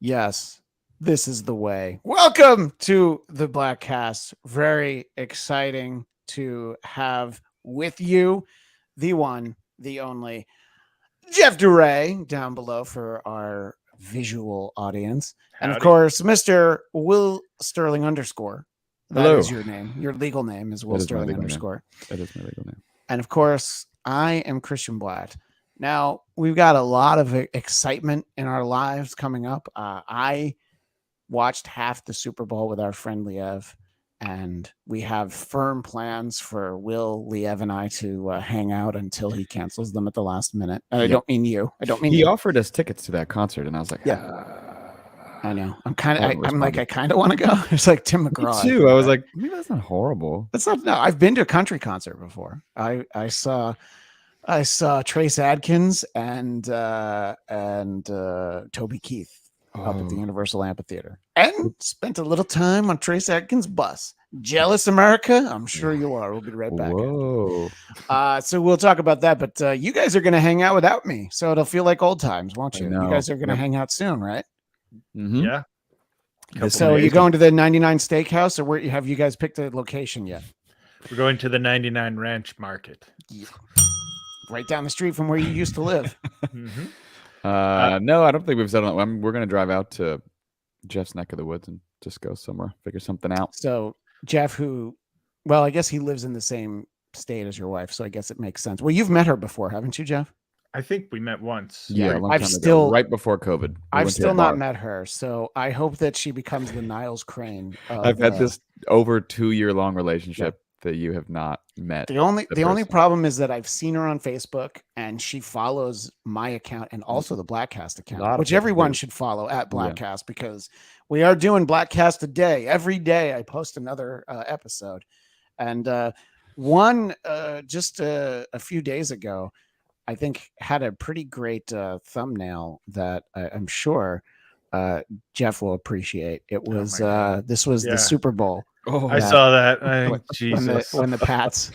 Yes, this is the way. Welcome to the Bladtcast. Very exciting to have with you the one, the only Jeff Duray down below for our visual audience. And of Howdy. course, Mr. Will Sterling underscore. That Hello. is your name. Your legal name is Will That is my Sterling legal name. underscore. That is my legal name. And of course, I am Christian Blatt. Now, we've got a lot of excitement in our lives coming up. I watched half the Super Bowl with our friend Liev, and we have firm plans for Will, Liev, and I to hang out until he cancels them at the last minute. And I Yep. don't mean you. I don't mean He you. offered us tickets to that concert, and I was like, I know. I'm kind of. haven't I'm like. responded. I kind of want to go. It's like Tim Me McGraw. too. I was like, maybe that's not horrible. that's not. No, I've been to a country concert before. I saw Trace Adkins and Toby Keith up at the Oh. Universal Amphitheater, and spent a little time on Trace Adkins' bus. Jealous America? I'm sure you are. We'll be right back. Whoa. So we'll talk about that. But you guys are going to hang out without me, so it'll feel like old times, won't I you? know. You guys are going to Yep. hang out soon, right? Mm-hmm. Yeah. So are you going to the 99 Steakhouse, or where have you guys picked a location yet? We're going to the 99 Ranch Market. Right down the street from where you used to live. Mm-hmm. No, I don't think we've settled on. We're going to drive out to Jeff's neck of the woods and just go somewhere, figure something out. So Jeff, well, I guess he lives in the same state as your wife, so I guess it makes sense. Well, you've met her before, haven't you, Jeff? I think we met once. Yeah, a long I've time still- ago, right before COVID. I've still not met her, so I hope that she becomes the Niles Crane. I've had this over 2-year-long relationship that you have not met. The only person. problem is that I've seen her on Facebook, and she follows my account and also the Bladtcast account, which everyone should follow at Bladtcast, because we are doing Bladtcast a day. Every day I post another episode, and one just a few days ago, I think had a pretty great thumbnail that I'm sure Jeff will appreciate. It was this was the Super Bowl. Oh, I saw that. Jesus. When the Pats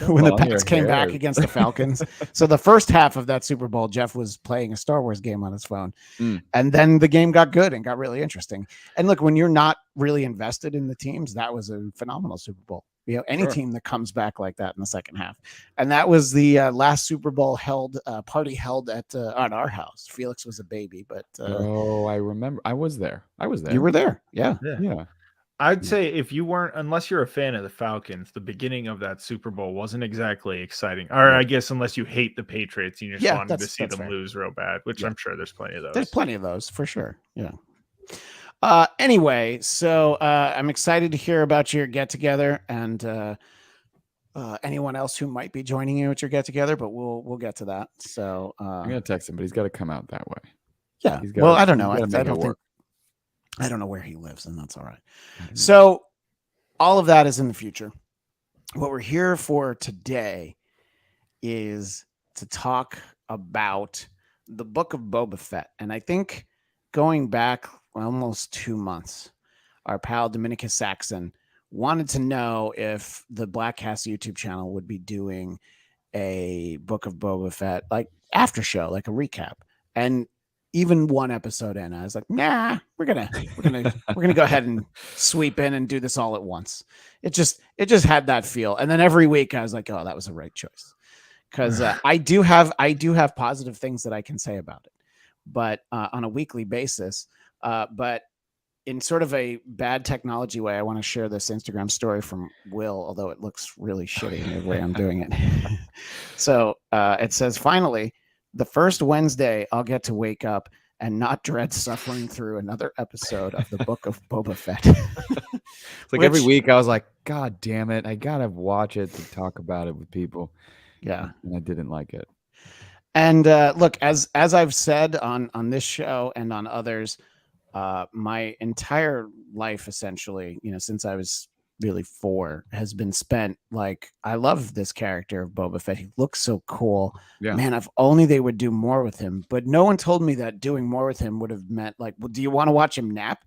when the Pats came back against the Falcons. So the first half of that Super Bowl, Jeff was playing a Star Wars game on his phone. And then the game got good and got really interesting. And look, when you're not really invested in the teams, that was a phenomenal Super Bowl. You know, any team that comes back like that in the second half. And that was the last Super Bowl party held at our house. Felix was a baby, but I remember. I was there. You were there. Yeah. I'd say if you weren't, unless you're a fan of the Falcons, the beginning of that Super Bowl wasn't exactly exciting. Or I guess unless you hate the Patriots and you just wanted to see them lose real bad, which I'm sure there's plenty of those. There's plenty of those for sure. Yeah. Anyway, so I'm excited to hear about your get together and anyone else who might be joining you at your get together, but we'll get to that. So I'm gonna text him, but he's got to come out that way. Yeah. Well, I don't know. I don't know where he lives, and that's all right. So all of that is in the future. What we're here for today is to talk about the book of Boba Fett. And I think going back almost 2 months, our pal Dominicus Saxon wanted to know if the Bladtcast YouTube channel would be doing a book of Boba Fett, like after show, like a recap. And even one episode in, I was like, nah, we're gonna go ahead and sweep in and do this all at once. It just had that feel. And then every week I was like, oh, that was the right choice. Because I do have positive things that I can say about it, but on a weekly basis. But in sort of a bad technology way, I want to share this Instagram story from Will, although it looks really shitty in the way I'm doing it. So it says, finally, the first Wednesday I'll get to wake up and not dread suffering through another episode of the book of Boba Fett. It's like every week I was like, God damn it, I gotta watch it to talk about it with people. Yeah. And I didn't like it. And look, as I've said on this show and on others, my entire life, essentially, since I was really 4, has been spent like, I love this character of Boba Fett. He looks so cool. Yeah. Man, if only they would do more with him. But no one told me that doing more with him would have meant like, well, do you want to watch him nap?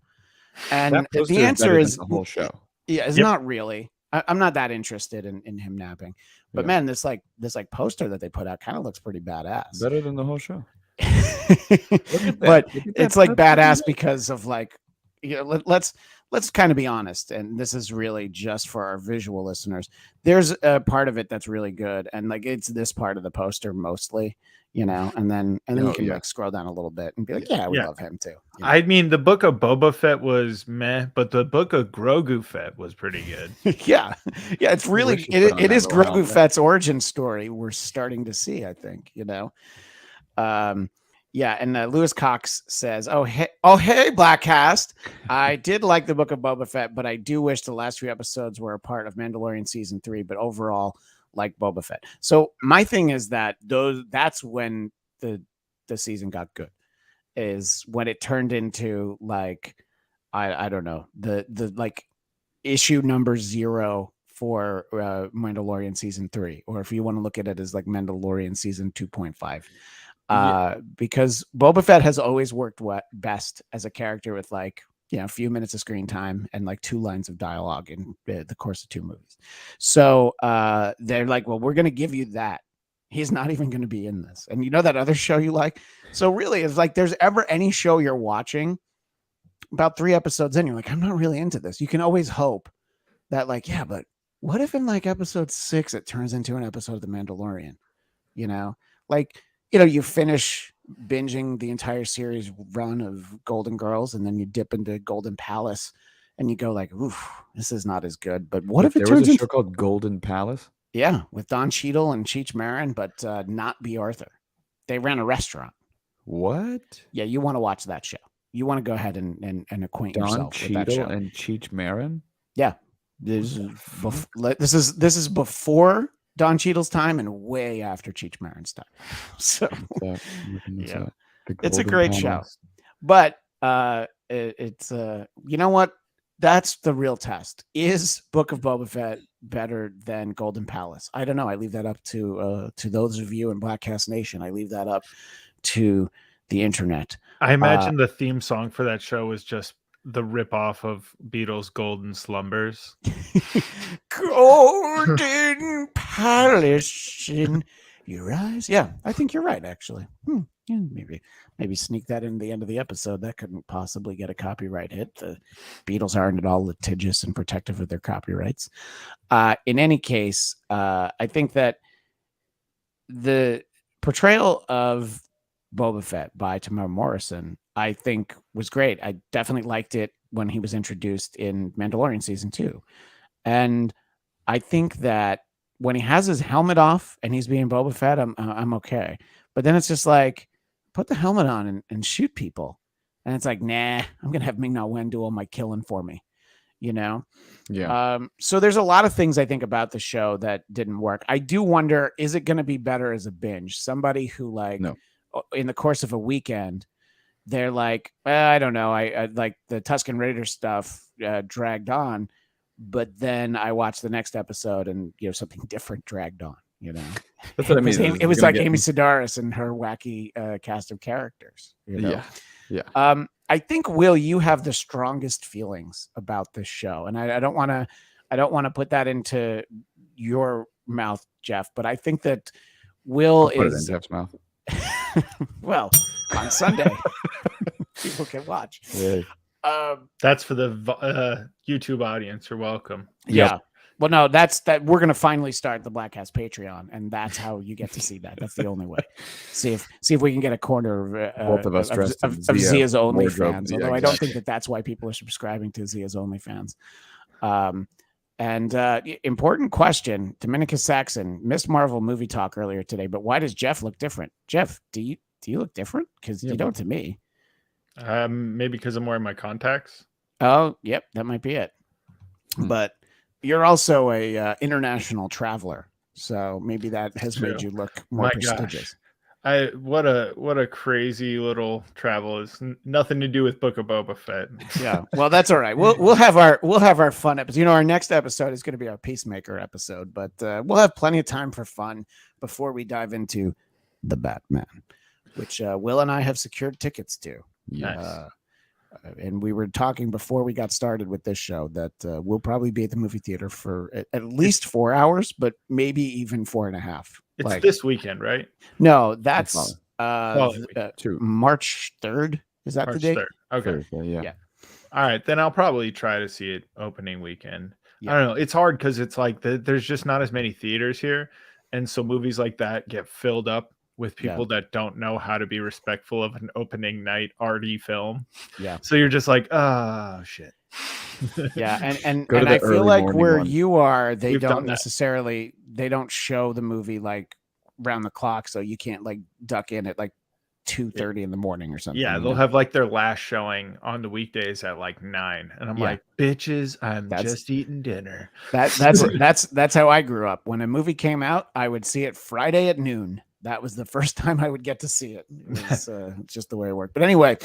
And the answer is the whole show. Yeah, it's not really. I'm not that interested in him napping. But man, this poster that they put out kind of looks pretty badass. Better than the whole show. But it's like badass because of like, let's kind of be honest, and this is really just for our visual listeners. There's a part of it that's really good, and like it's this part of the poster mostly, and then you can like scroll down a little bit and be like, we love him too. I mean, the book of Boba Fett was meh, but the book of Grogu Fett was pretty good. yeah, it's really it is Grogu Fett's origin story. We're starting to see, I think, and Lewis Cox says, "Oh hey, Bladtcast. I did like the Book of Boba Fett, but I do wish the last few episodes were a part of Mandalorian season 3. But overall, like Boba Fett. So my thing is that's when the season got good, is when it turned into like I don't know the like issue number 0 for Mandalorian season 3, or if you want to look at it as like Mandalorian season 2.5." Because Boba Fett has always worked best as a character with like, a few minutes of screen time and like 2 lines of dialogue in the course of 2 movies. So they're like, well, we're going to give you that. He's not even going to be in this. And that other show you like? So really, it's like there's ever any show you're watching about 3 episodes in, you're like, I'm not really into this. You can always hope that like, but what if in like episode 6, it turns into an episode of The Mandalorian, like, you finish binging the entire series run of Golden Girls, and then you dip into Golden Palace, and you go like, "Oof, this is not as good." But what if it turns into a show called Golden Palace? Yeah, with Don Cheadle and Cheech Marin, but not B. Arthur. They ran a restaurant. What? Yeah, you want to watch that show. You want to go ahead and acquaint yourself with that show. Don Cheadle and Cheech Marin? Yeah, this is before Don Cheadle's time and way after Cheech Marin's time. So it's a great show. But it's you know what? That's the real test. Is Book of Boba Fett better than Golden Palace? I don't know. I leave that up to those of you in Bladtcast Nation. I leave that up to the internet. I imagine the theme song for that show was just the ripoff of Beatles' Golden Slumbers. Golden Palace in your eyes. Yeah, I think you're right, actually. Yeah, maybe sneak that in the end of the episode. That couldn't possibly get a copyright hit. The Beatles aren't at all litigious and protective of their copyrights. In any case, I think that the portrayal of Boba Fett by Tamara Morrison, I think, was great. I definitely liked it when he was introduced in Mandalorian season 2. And I think that when he has his helmet off and he's being Boba Fett, I'm okay. But then it's just like, put the helmet on and shoot people. And it's like, nah, I'm going to have Ming-Na Wen do all my killing for me, Yeah. So there's a lot of things I think about the show that didn't work. I do wonder, is it going to be better as a binge? Somebody who like, in the course of a weekend, they're like, I don't know. I like the Tusken Raider stuff dragged on, but then I watched the next episode and something different dragged on. That's what I mean. It was like Amy Sedaris and her wacky cast of characters. Yeah. I think, Will, you have the strongest feelings about this show, and I don't want to put that into your mouth, Jeff, but I think that Will put it in Jeff's mouth. Well, on Sunday, people can watch. Yeah. That's for the YouTube audience. You're welcome. Yeah. Well, no, that's that. We're going to finally start the Bladtcast Patreon, and that's how you get to see that. That's the only way. See if we can get a corner both of us dressed of Zia's OnlyFans. Although I don't think that's why people are subscribing to Zia's OnlyFans. And important question, Dominicus Saxon, missed Marvel movie talk earlier today, but why does Jeff look different? Jeff, do you look different? Because you don't to me. Maybe because I'm wearing my contacts. Oh, yep, that might be it. But you're also a international traveler, so maybe that has made you look more prestigious. Gosh. What a crazy little travel. Is nothing to do with Book of Boba Fett. Yeah, well, that's all right. We'll have our fun episode. Our next episode is going to be our Peacemaker episode, but we'll have plenty of time for fun before we dive into the Batman, which Will and I have secured tickets to. Nice. And we were talking before we got started with this show that we'll probably be at the movie theater for at least 4 hours, but maybe even 4.5. It's this weekend, right? No, that's March 3rd. Is that the date? 3rd. Okay. Thursday, yeah. All right, then I'll probably try to see it opening weekend. I don't know. It's hard because it's like there's just not as many theaters here, and so movies like that get filled up with people that don't know how to be respectful of an opening night arty film. Yeah. So you're just like, oh shit. Yeah, and I feel like where you are, they don't show the movie like round the clock, so you can't like duck in at like 2:30 in the morning or something. Yeah, they'll have like their last showing on the weekdays at like 9, and I'm like, bitches, I'm just eating dinner. That's how I grew up. When a movie came out, I would see it Friday at noon. That was the first time I would get to see it. It was just the way it worked. But anyway,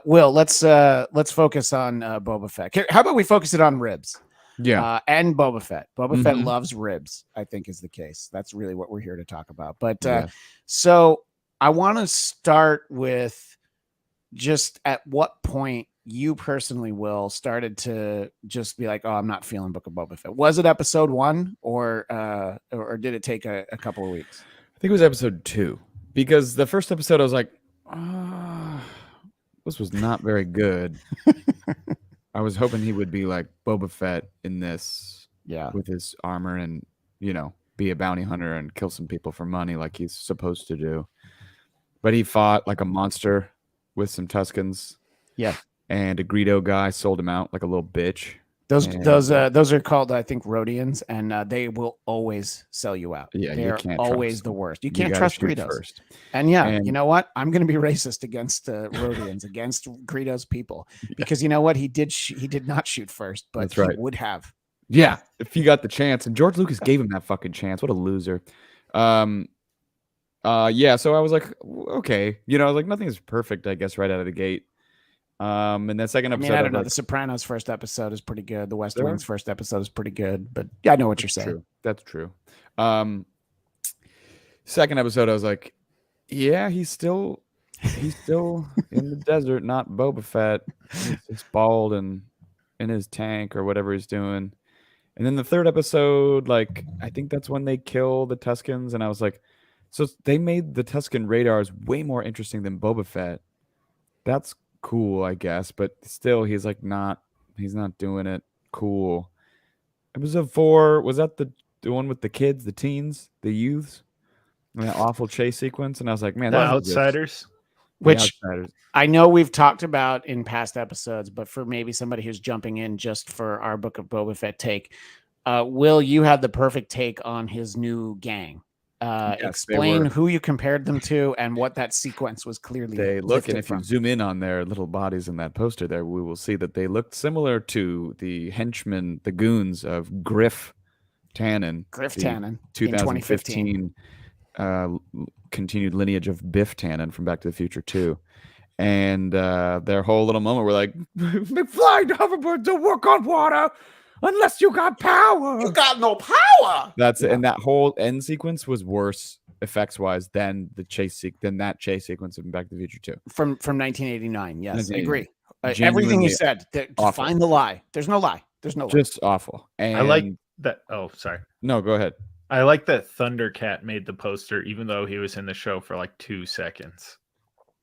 Will, let's focus on Boba Fett. How about we focus it on ribs? Yeah, and Boba Fett. Boba Fett loves ribs, I think is the case. That's really what we're here to talk about. But so I want to start with just at what point you personally, Will, started to just be like, oh, I'm not feeling Book of Boba Fett. Was it episode 1 or did it take a couple of weeks? I think it was episode 2, because the first episode I was like, this was not very good. I was hoping he would be like Boba Fett in this, with his armor and, be a bounty hunter and kill some people for money like he's supposed to do. But he fought like a monster with some Tuscans. Yeah. And a Greedo guy sold him out like a little bitch. Those are called, I think, Rhodians, and they will always sell you out. Yeah, they're always the worst. You can't trust Greedos. First. And you know what? I'm going to be racist against Rhodians, against Greedo's people, because you know what? He did not shoot first, but he would have. Yeah, if he got the chance, and George Lucas gave him that fucking chance. What a loser. So I was like, okay, like nothing is perfect, I guess, right out of the gate. And that second episode, I don't know. The Sopranos first episode is pretty good. The West Wing's first episid is pretty good, but I know what you're saying. That's true. Second episode, I was like, yeah, he's still in the desert, not Boba Fett. He's just bald and in his tank or whatever he's doing. And then the third episode, like, I think that's when they kill the Tuscans, and I was like, so they made the Tuscan radars way more interesting than Boba Fett. That's cool, I guess, but still, he's not doing it cool. Episode 4, was that the one with the kids, the teens, the youths, and that awful chase sequence? And I was like, man, the Outsiders. I know we've talked about in past episodes, but for maybe somebody who's jumping in just for our Book of Boba Fett take, Will, you had the perfect take on his new gang. Explain who you compared them to and what that sequence was clearly. They look, and if you zoom in on their little bodies in that poster there, we will see that they looked similar to the henchmen, the goons of Griff Tannen. 2015 continued lineage of Biff Tannen from Back to the Future 2. And their whole little moment were like, flying hoverboards don't work on water unless you got power. You got no power. That's it. And that whole end sequence was worse effects wise than that chase sequence in Back to the Future 2 from 1989. Yes, I agree. Everything you said. Find the lie. There's no lie. Just awful. And I like that. Oh, sorry. No, go ahead. I like that Thundercat made the poster, even though he was in the show for like 2 seconds.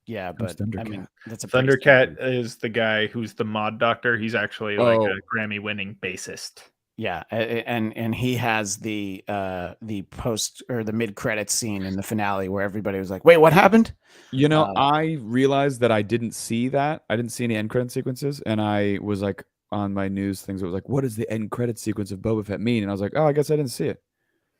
Yeah, but I mean, that's a Thundercat is the guy who's the mod doctor. He's actually like a Grammy-winning bassist. Yeah, and he has the post or the mid-credit scene in the finale where everybody was like, "Wait, what happened?" I realized that I didn't see that. I didn't see any end credit sequences, and I was like on my news things. It was like, "What does the end credit sequence of Boba Fett mean?" And I was like, "Oh, I guess I didn't see it."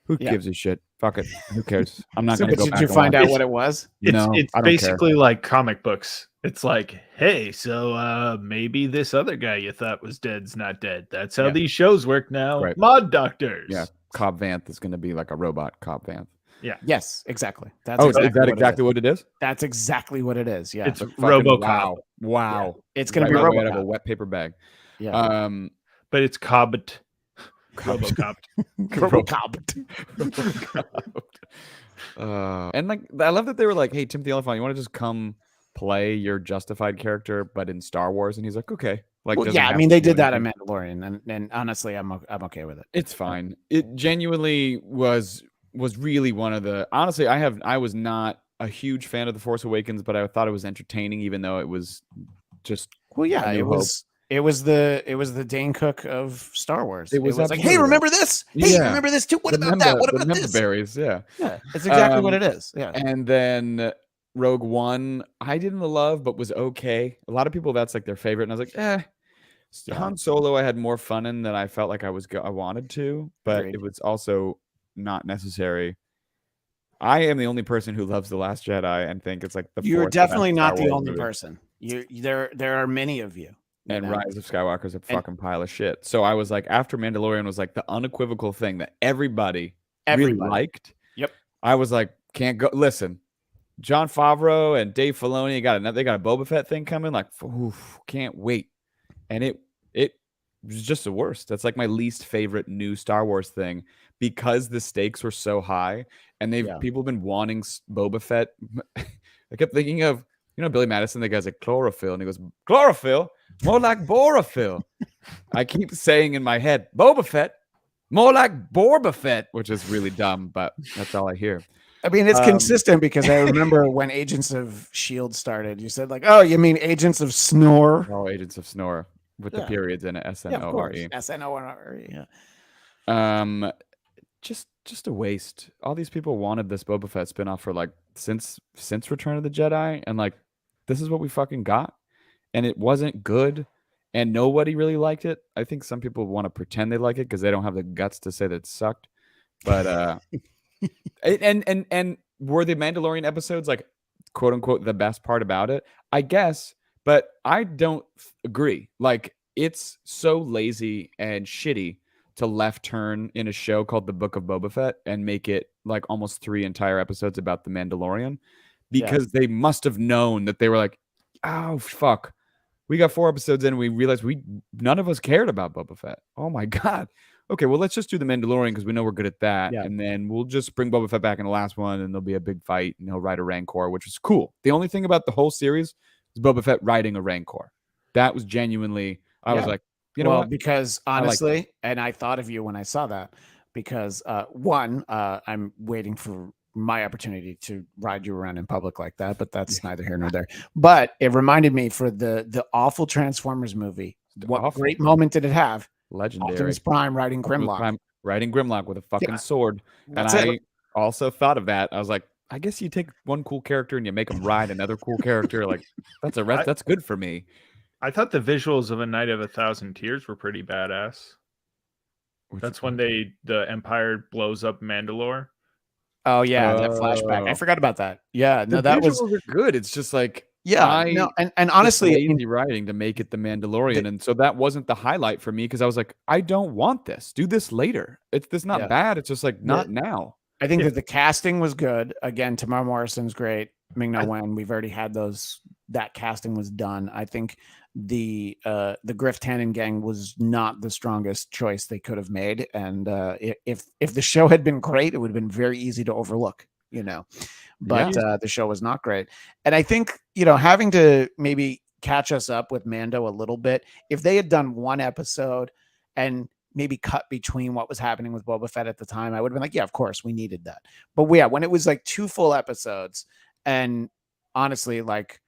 Who gives a shit? Fuck it. Who cares? I'm not going to go back. Did you find out what it was? It's basically like comic books. It's like, hey, so maybe this other guy you thought was dead's not dead. That's how these shows work now. Right. Mod doctors. Yeah. Cobb Vanth is going to be like a robot Cobb Vanth. Yeah. Yes, exactly. Is that exactly what it is? That's exactly what it is. Yeah. It's RoboCop. Wow. Yeah. It's going to be RoboCop. Out of a wet paper bag. Yeah. But it's RoboCop. And like, I love that they were like, "Hey, Timothy Olyphant, you want to just come play your Justified character, but in Star Wars?" And he's like, "Okay." Like, I mean, they did that in Mandalorian, and honestly, I'm okay with it. It's fine. It genuinely was really one of the. Honestly, I was not a huge fan of The Force Awakens, but I thought it was entertaining, even though it was just it was the Dane Cook of Star Wars. It was like, hey, remember this? Hey, remember this too? What about that? What about this? Berries, yeah, it's exactly what it is. Yeah, and then Rogue One, I didn't love, but was okay. A lot of people, that's like their favorite, and I was like, Han Solo, I had more fun in than I felt like I wanted to, but Agreed. it was also not necessary. I am the only person who loves The Last Jedi and think it's like the. You're definitely not the only person. There are many of you. And Rise of Skywalker is a fucking pile of shit. So I was like, after Mandalorian was like the unequivocal thing that everybody really liked. Yep. I was like, can't go. Listen, Jon Favreau and Dave Filoni they got a Boba Fett thing coming. Like, can't wait. And it was just the worst. That's like my least favorite new Star Wars thing because the stakes were so high, and people have been wanting Boba Fett. I kept thinking of Billy Madison. The guy's like chlorophyll, and he goes chlorophyll, more like borophyll. I keep saying in my head, Boba Fett, more like Boba Fett, which is really dumb, but that's all I hear. I mean, it's consistent because I remember when Agents of S.H.I.E.L.D. started, you said like, oh, you mean Agents of Snore? Oh, Agents of Snore with the periods in it, S-N-O-R-E. S-N-O-R-E, yeah. Just a waste. All these people wanted this Boba Fett spinoff for like since Return of the Jedi, and like this is what we fucking got, and it wasn't good, and nobody really liked it. I think some people want to pretend they like it because they don't have the guts to say that it sucked. But and were the Mandalorian episodes like quote unquote the best part about it? I guess, but I don't agree. Like it's so lazy and shitty to left turn in a show called The Book of Boba Fett and make it like almost 3 entire episodes about the Mandalorian, because they must have known that they were like, oh fuck, we got 4 episodes in and we realized none of us cared about Boba Fett. Oh my god. Okay, well let's just do the Mandalorian because we know we're good at that, and then we'll just bring Boba Fett back in the last one, and there'll be a big fight, and he'll ride a Rancor, which was cool. The only thing about the whole series is Boba Fett riding a Rancor. That was genuinely. I was like, you know what? Because honestly, and I thought of you when I saw that, because one, I'm waiting for my opportunity to ride you around in public like that, but that's neither here nor there. But it reminded me for the awful Transformers movie. What great moment did it have? Legendary. Optimus Prime riding Grimlock. With a fucking sword. That's I also thought of that. I was like, I guess you take one cool character and you make him ride another cool character. Like that's good for me. I thought the visuals of A Night of 1,000 Tears were pretty badass. That's when the Empire blows up Mandalore. Oh yeah, that flashback. I forgot about that. Yeah, no, that was good. It's just like and honestly, lazy writing to make it the Mandalorian, and so that wasn't the highlight for me because I was like, I don't want this. Do this later. It's not bad. It's just like not now. I think that the casting was good. Again, Tamar Morrison's great. Ming-Na Wen, we've already had those. That casting was done. I think the Griff Tannen gang was not the strongest choice they could have made, and if the show had been great, it would have been very easy to overlook. But the show was not great. And I think, having to maybe catch us up with Mando a little bit, if they had done one episode and maybe cut between what was happening with Boba Fett at the time, I would have been like, yeah, of course, we needed that. But when it was like 2 full episodes, and honestly, like,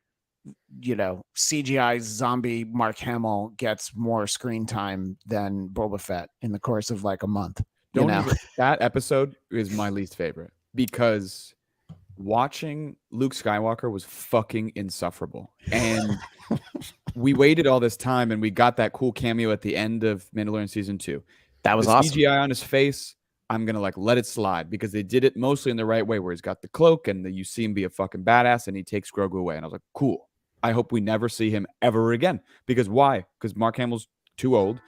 CGI zombie Mark Hamill gets more screen time than Boba Fett in the course of like a month. That episode is my least favorite because watching Luke Skywalker was fucking insufferable. And we waited all this time and we got that cool cameo at the end of Mandalorian season 2. That was awesome. CGI on his face, I'm going to like let it slide because they did it mostly in the right way where he's got the cloak and you see him be a fucking badass and he takes Grogu away. And I was like, cool. I hope we never see him ever again. Because why? Because Mark Hamill's too old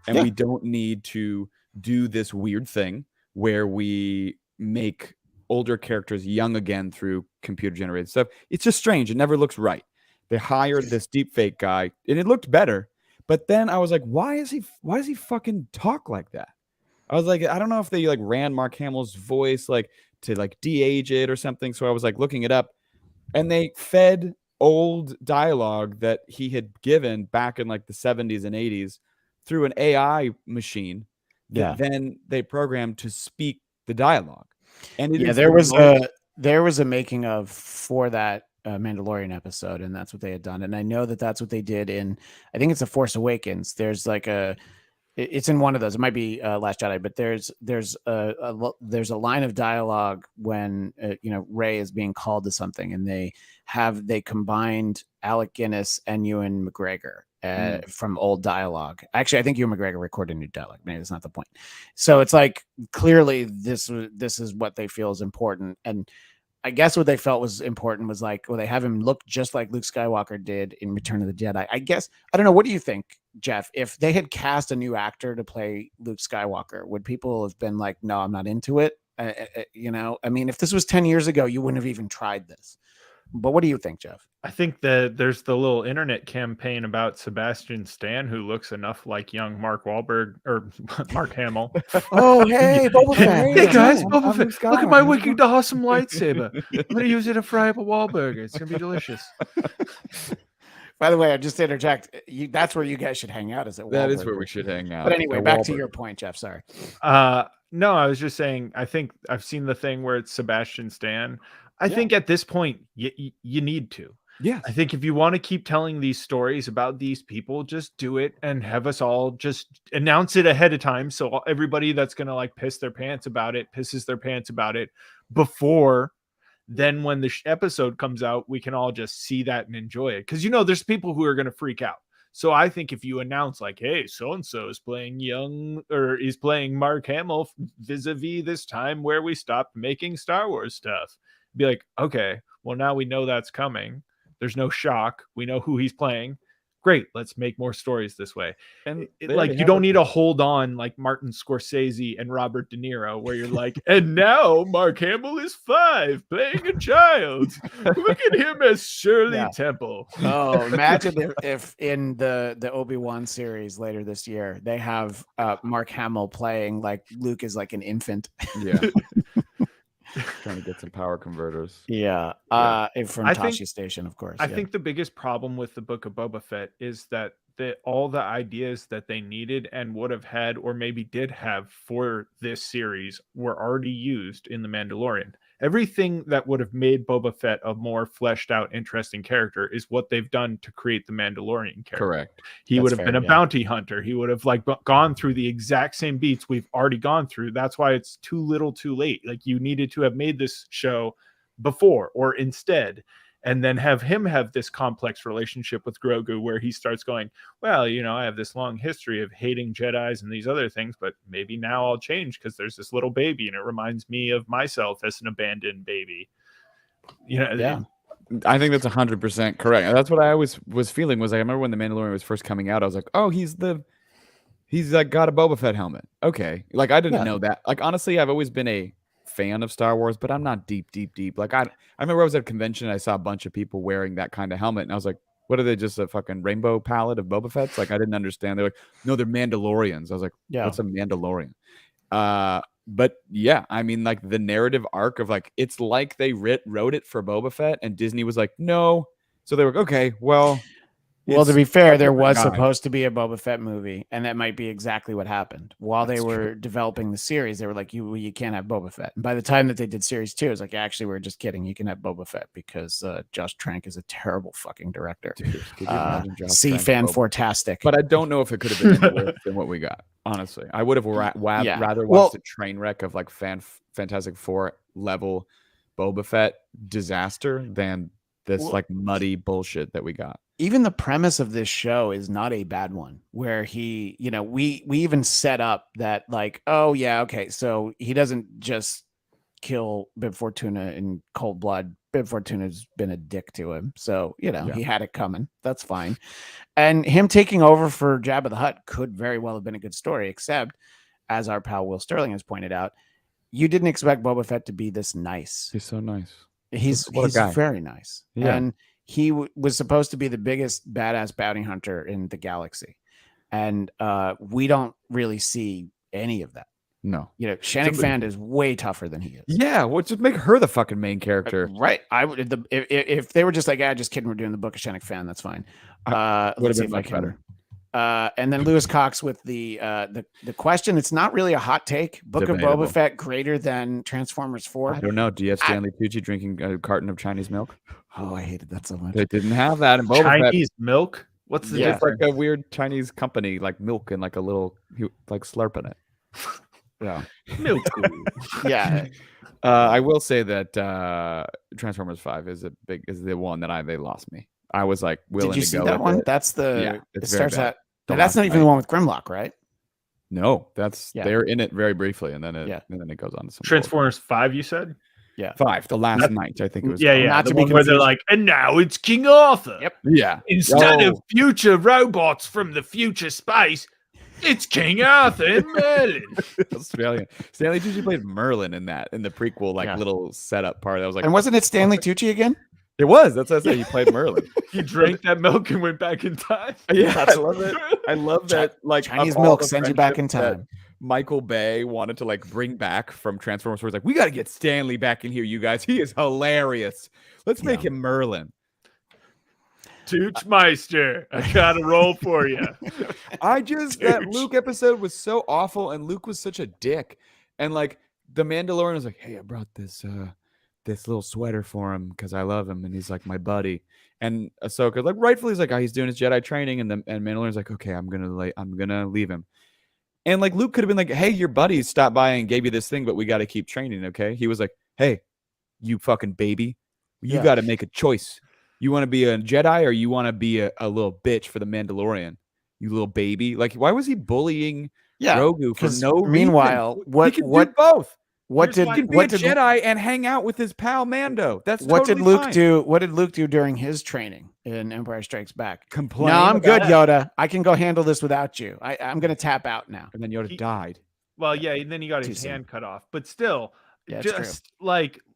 and we don't need to do this weird thing where we make older characters young again through computer generated stuff. It's just strange. It never looks right. They hired this deep fake guy and it looked better. But then I was like, why does he fucking talk like that? I was like, I don't know if they like ran Mark Hamill's voice like to like de-age it or something. So I was like looking it up and they fed old dialogue that he had given back in like the 70s and 80s through an AI machine that then they programmed to speak the dialogue. And there was a making of for that Mandalorian episode, and that's what they had done. And I know that that's what they did in, I think it's The Force Awakens. There's like it's in one of those. It might be Last Jedi, but there's a line of dialogue when Rey is being called to something, and they combined Alec Guinness and Ewan McGregor from old dialogue. Actually, I think Ewan McGregor recorded new dialogue. Maybe that's not the point. So it's like clearly this is what they feel is important, and I guess what they felt was important was like, well, they have him look just like Luke Skywalker did in Return of the Jedi. I guess, I don't know. What do you think, Jeff? If they had cast a new actor to play Luke Skywalker, would people have been like, no, I'm not into it? I mean, if this was 10 years ago, you wouldn't have even tried this. But what do you think, Jeff? I think that there's the little internet campaign about Sebastian Stan, who looks enough like young Mark Wahlberg or Mark Hamill. Oh, hey, Boba Fett. Hey guys, Boba Fett. Look at my wicked awesome lightsaber. I'm going to use it to fry up a Wahlburger. It's going to be delicious. By the way, I just interject. That's where you guys should hang out. That is where we should hang out. But anyway, back to your point, Jeff. Sorry. No, I was just saying, I think I've seen the thing where it's Sebastian Stan. I think at this point, you need to. Yeah. I think if you want to keep telling these stories about these people, just do it and have us all just announce it ahead of time. So everybody that's going to like piss their pants about it, pisses their pants about it before. Then when the episode comes out, we can all just see that and enjoy it. Because, there's people who are going to freak out. So I think if you announce like, hey, so-and-so is playing Mark Hamill vis-a-vis this time where we stopped making Star Wars stuff, be like, okay, well, now we know that's coming. There's no shock. We know who he's playing. Great. Let's make more stories this way. And you don't need to hold on like Martin Scorsese and Robert De Niro, where you're like, and now Mark Hamill is 5 playing a child. Look at him as Shirley Temple. Oh, imagine if in the Obi-Wan series later this year, they have Mark Hamill playing like Luke is like an infant. Yeah. Trying to get some power converters. From Tashi Station, of course. I think the biggest problem with the Book of Boba Fett is that all the ideas that they needed and would have had, or maybe did have for this series, were already used in The Mandalorian. Everything that would have made Boba Fett a more fleshed out, interesting character is what they've done to create the Mandalorian character. Correct. He would have been a bounty hunter. He would have like gone through the exact same beats we've already gone through. That's why it's too little too late. Like you needed to have made this show before or instead, and then have him have this complex relationship with Grogu where he starts going, well, I have this long history of hating Jedis and these other things, but maybe now I'll change because there's this little baby and it reminds me of myself as an abandoned baby. I think that's 100% correct. That's what I always was feeling. Was I remember when The Mandalorian was first coming out, I was like, oh, he's like got a Boba Fett helmet. Okay. Like I didn't know that. Like honestly, I've always been a fan of Star Wars, but I'm not deep. Like I remember I was at a convention and I saw a bunch of people wearing that kind of helmet, and I was like, what are they, just a fucking rainbow palette of Boba Fett's? Like I didn't understand. They're like, no, they're Mandalorians. I was like, what's a Mandalorian? But yeah, I mean, like the narrative arc of like, it's like they wrote it for Boba Fett and Disney was like, no. So they were okay, well, to be fair, there was supposed to be a Boba Fett movie, and that might be exactly what happened. While they were developing the series, they were like, you can't have Boba Fett. And by the time that they did series 2, it was like, actually, we're just kidding. You can have Boba Fett because Josh Trank is a terrible fucking director. Dude, Fantastic. But I don't know if it could have been worse than what we got. Honestly, I would have rather watched a train wreck of like Fantastic Four level Boba Fett disaster than this like muddy bullshit that we got. Even the premise of this show is not a bad one, where he, we even set up that like, oh yeah, okay, so he doesn't just kill Bib Fortuna in cold blood. Bib Fortuna's been a dick to him, so he had it coming. That's fine. And him taking over for Jabba the Hutt could very well have been a good story, except, as our pal Will Sterling has pointed out, you didn't expect Boba Fett to be this nice. He's so nice. He's very nice. Yeah. And he was supposed to be the biggest badass bounty hunter in the galaxy. And we don't really see any of that. No. Shannon Fand is way tougher than he is. Yeah, well, just make her the fucking main character. Right. I would if they were just like, just kidding, we're doing the Book of Shannon Fand, that's fine. Would have been much better. And then Lewis Cox with the question. It's not really a hot take. Book Debatable. of Boba Fett greater than Transformers 4. I don't know. Do you have Stanley Tucci drinking a carton of Chinese milk? Oh, I hated that so much. They didn't have that in Boba Chinese Fett. milk. What's the It's difference? like a weird Chinese company, like milk and like a little like slurping it. Yeah, Milk. Yeah. I will say that Transformers 5 is the one that they lost me. I was like willing Did you to see go that with one? it. That's the. Yeah, it it's very starts bad. at. That's not even the one with Grimlock, right? No, they're in it very briefly, and then it goes on to some Transformers 5. You said. Yeah, 5. The last night, I think it was. Yeah, Not the to be one where they're confused. like, and now it's King Arthur. Yep. Yeah. Instead of future robots from the future space, it's King Arthur and Merlin. Australian. Stanley Tucci played Merlin in the prequel little setup part. I was like, and wasn't it Stanley Tucci again? It was. That's what I said. He played Merlin. He drank that milk and went back in time. Yeah, I love it. I love that. Like Chinese milk sends you back in time. Michael Bay wanted to bring back from Transformers. Where he's like, we got to get Stanley back in here, you guys. He is hilarious. Let's make him Merlin. Toochmeister, I got a role for you. That Luke episode was so awful, and Luke was such a dick. And the Mandalorian was like, hey, I brought this little sweater for him because I love him, and he's like my buddy. And Ahsoka, rightfully, he's like, he's doing his Jedi training, and Mandalorian's like, okay, I'm gonna leave him. And Luke could have been like, hey, your buddies stopped by and gave you this thing, but we got to keep training, okay? He was like, hey, you fucking baby, you got to make a choice. You want to be a Jedi or you want to be a little bitch for the Mandalorian, you little baby? Why was he bullying Grogu for no reason? Meanwhile, he can do both. What did Jedi and hang out with his pal Mando? That's what totally did Luke fine. do? What did Luke do during his training in Empire Strikes Back? Complain. No, I'm good, Yoda. I can go handle this without you. I'm gonna tap out now. And then Yoda died. Well, yeah, and then he got his hand cut off. But still, just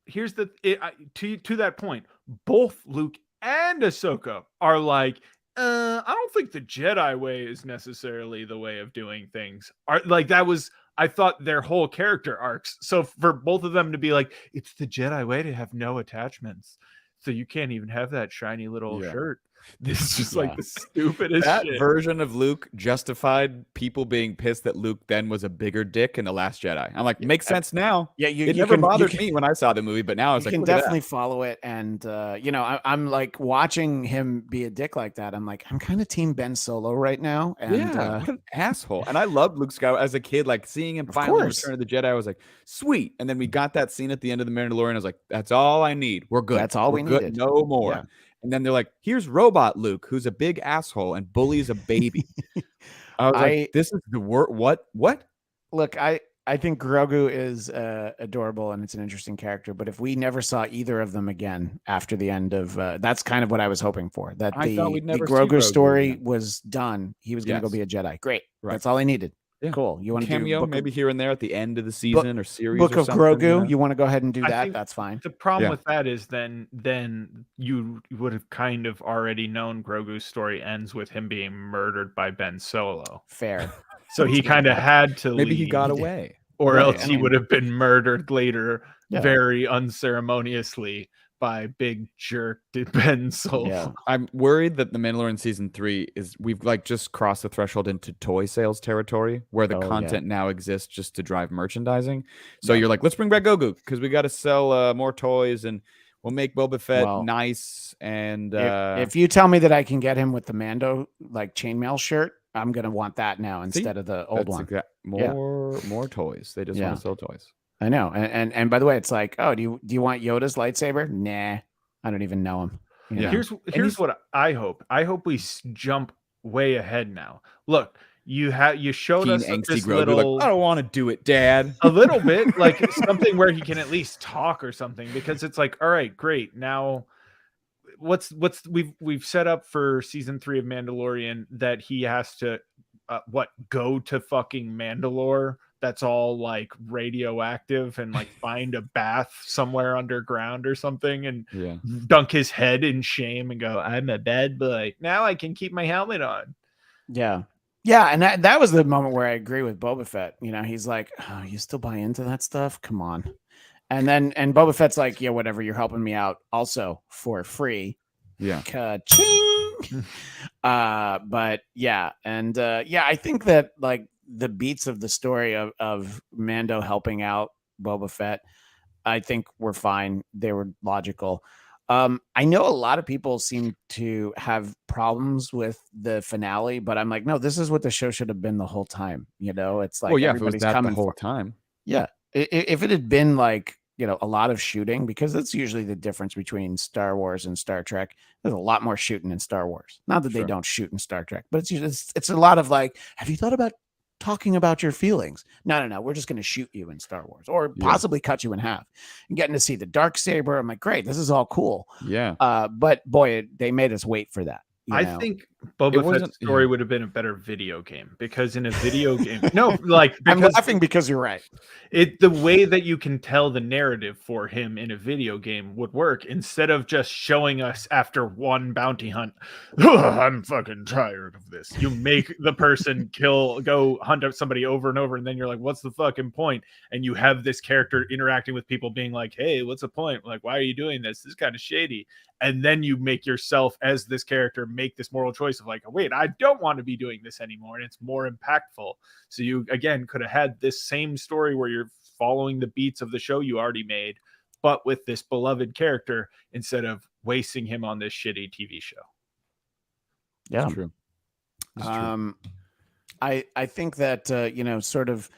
here's to that point, both Luke and Ahsoka are like, I don't think the Jedi way is necessarily the way of doing things. I thought their whole character arcs. So for both of them to be like, it's the Jedi way to have no attachments. So you can't even have that shiny little shirt. This is just the stupidest that shit. Version of Luke justified people being pissed that Luke then was a bigger dick in The Last Jedi. I'm like, makes sense now. Yeah, it never bothered me when I saw the movie, but now I was like, you can definitely follow it. And I'm watching him be a dick like that. I'm like, I'm kind of team Ben Solo right now. And what an asshole. And I loved Luke Skywalker as a kid, seeing him finally return to the Jedi. I was like, sweet. And then we got that scene at the end of The Mandalorian. I was like, that's all I need. We're good. That's all we needed. No more. Yeah. And then they're like, here's Robot Luke, who's a big asshole and bullies a baby. I was like, this is the word. What? Look, I think Grogu is adorable and it's an interesting character. But if we never saw either of them again after the end of that's kind of what I was hoping for. That the Grogu story was done. He was going to go be a Jedi. Great. Right. That's all I needed. Yeah. Cool. You want to cameo maybe here and there at the end of the season or series? Book of Grogu. You want to go ahead and do I that? think that's fine. The problem with that is then you would have kind of already known Grogu's story ends with him being murdered by Ben Solo. Fair. So he kind of had to maybe leave, he got away, or else he would have been murdered later, very unceremoniously by big jerk Ben Solo. Yeah. I'm worried that The Mandalorian season 3 we've just crossed the threshold into toy sales territory where the content now exists just to drive merchandising. So you're like, let's bring back Grogu because we got to sell more toys and we'll make Boba Fett nice. And if you tell me that I can get him with the Mando chainmail shirt, I'm gonna want that now instead of the old one. More toys. They just want to sell toys. I know. And by the way, it's like, oh, do you want Yoda's lightsaber? Nah, I don't even know him. Yeah. Here's what I hope. I hope we jump way ahead now. Look, you showed us this little. I don't want to do it, Dad. A little bit, something where he can at least talk or something, because it's like, all right, great. Now, we've set up for season 3 of Mandalorian that he has to go to fucking Mandalore. That's all radioactive and find a bath somewhere underground or something and dunk his head in shame and go, I'm a bad boy. Now I can keep my helmet on. Yeah. Yeah. And that was the moment where I agree with Boba Fett. He's like, oh, you still buy into that stuff? Come on. And Boba Fett's like, yeah, whatever. You're helping me out also for free. Yeah. Ka-ching. But yeah, and I think that like the beats of the story of Mando helping out Boba Fett, I think were fine. They were logical. I know a lot of people seem to have problems with the finale, but I'm like, no, this is what the show should have been the whole time. It's like, well, yeah, if it was everybody's that the coming whole for time. Yeah. If it had been like, a lot of shooting, because that's usually the difference between Star Wars and Star Trek. There's a lot more shooting in Star Wars. Not that they Sure. don't shoot in Star Trek, but it's a lot of like, have you thought about talking about your feelings? No. We're just going to shoot you in Star Wars, or possibly cut you in half. And getting to see the Darksaber, I'm like, great, this is all cool. Yeah. But boy, they made us wait for that. I think Boba Fett's story would have been a better video game, because in a video game, I'm laughing because you're right. The way that you can tell the narrative for him in a video game would work, instead of just showing us after one bounty hunt. I'm fucking tired of this. You make the person go hunt up somebody over and over, and then you're like, what's the fucking point? And you have this character interacting with people, being like, hey, what's the point? Like, why are you doing this? This is kind of shady. And then you make yourself, as this character, make this moral choice of like, oh, wait, I don't want to be doing this anymore. And it's more impactful. So you, again, could have had this same story where you're following the beats of the show you already made, but with this beloved character, instead of wasting him on this shitty TV show. Yeah. That's true. That's true. I think that, sort of,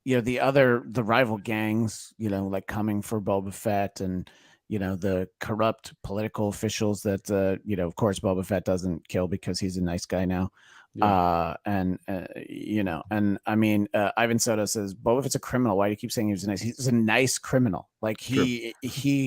the rival gangs, like coming for Boba Fett, and, the corrupt political officials that, of course, Boba Fett doesn't kill because he's a nice guy now. Yeah. And I mean, Ivan Soto says, Boba Fett's a criminal. Why do you keep saying he's a nice criminal? Like he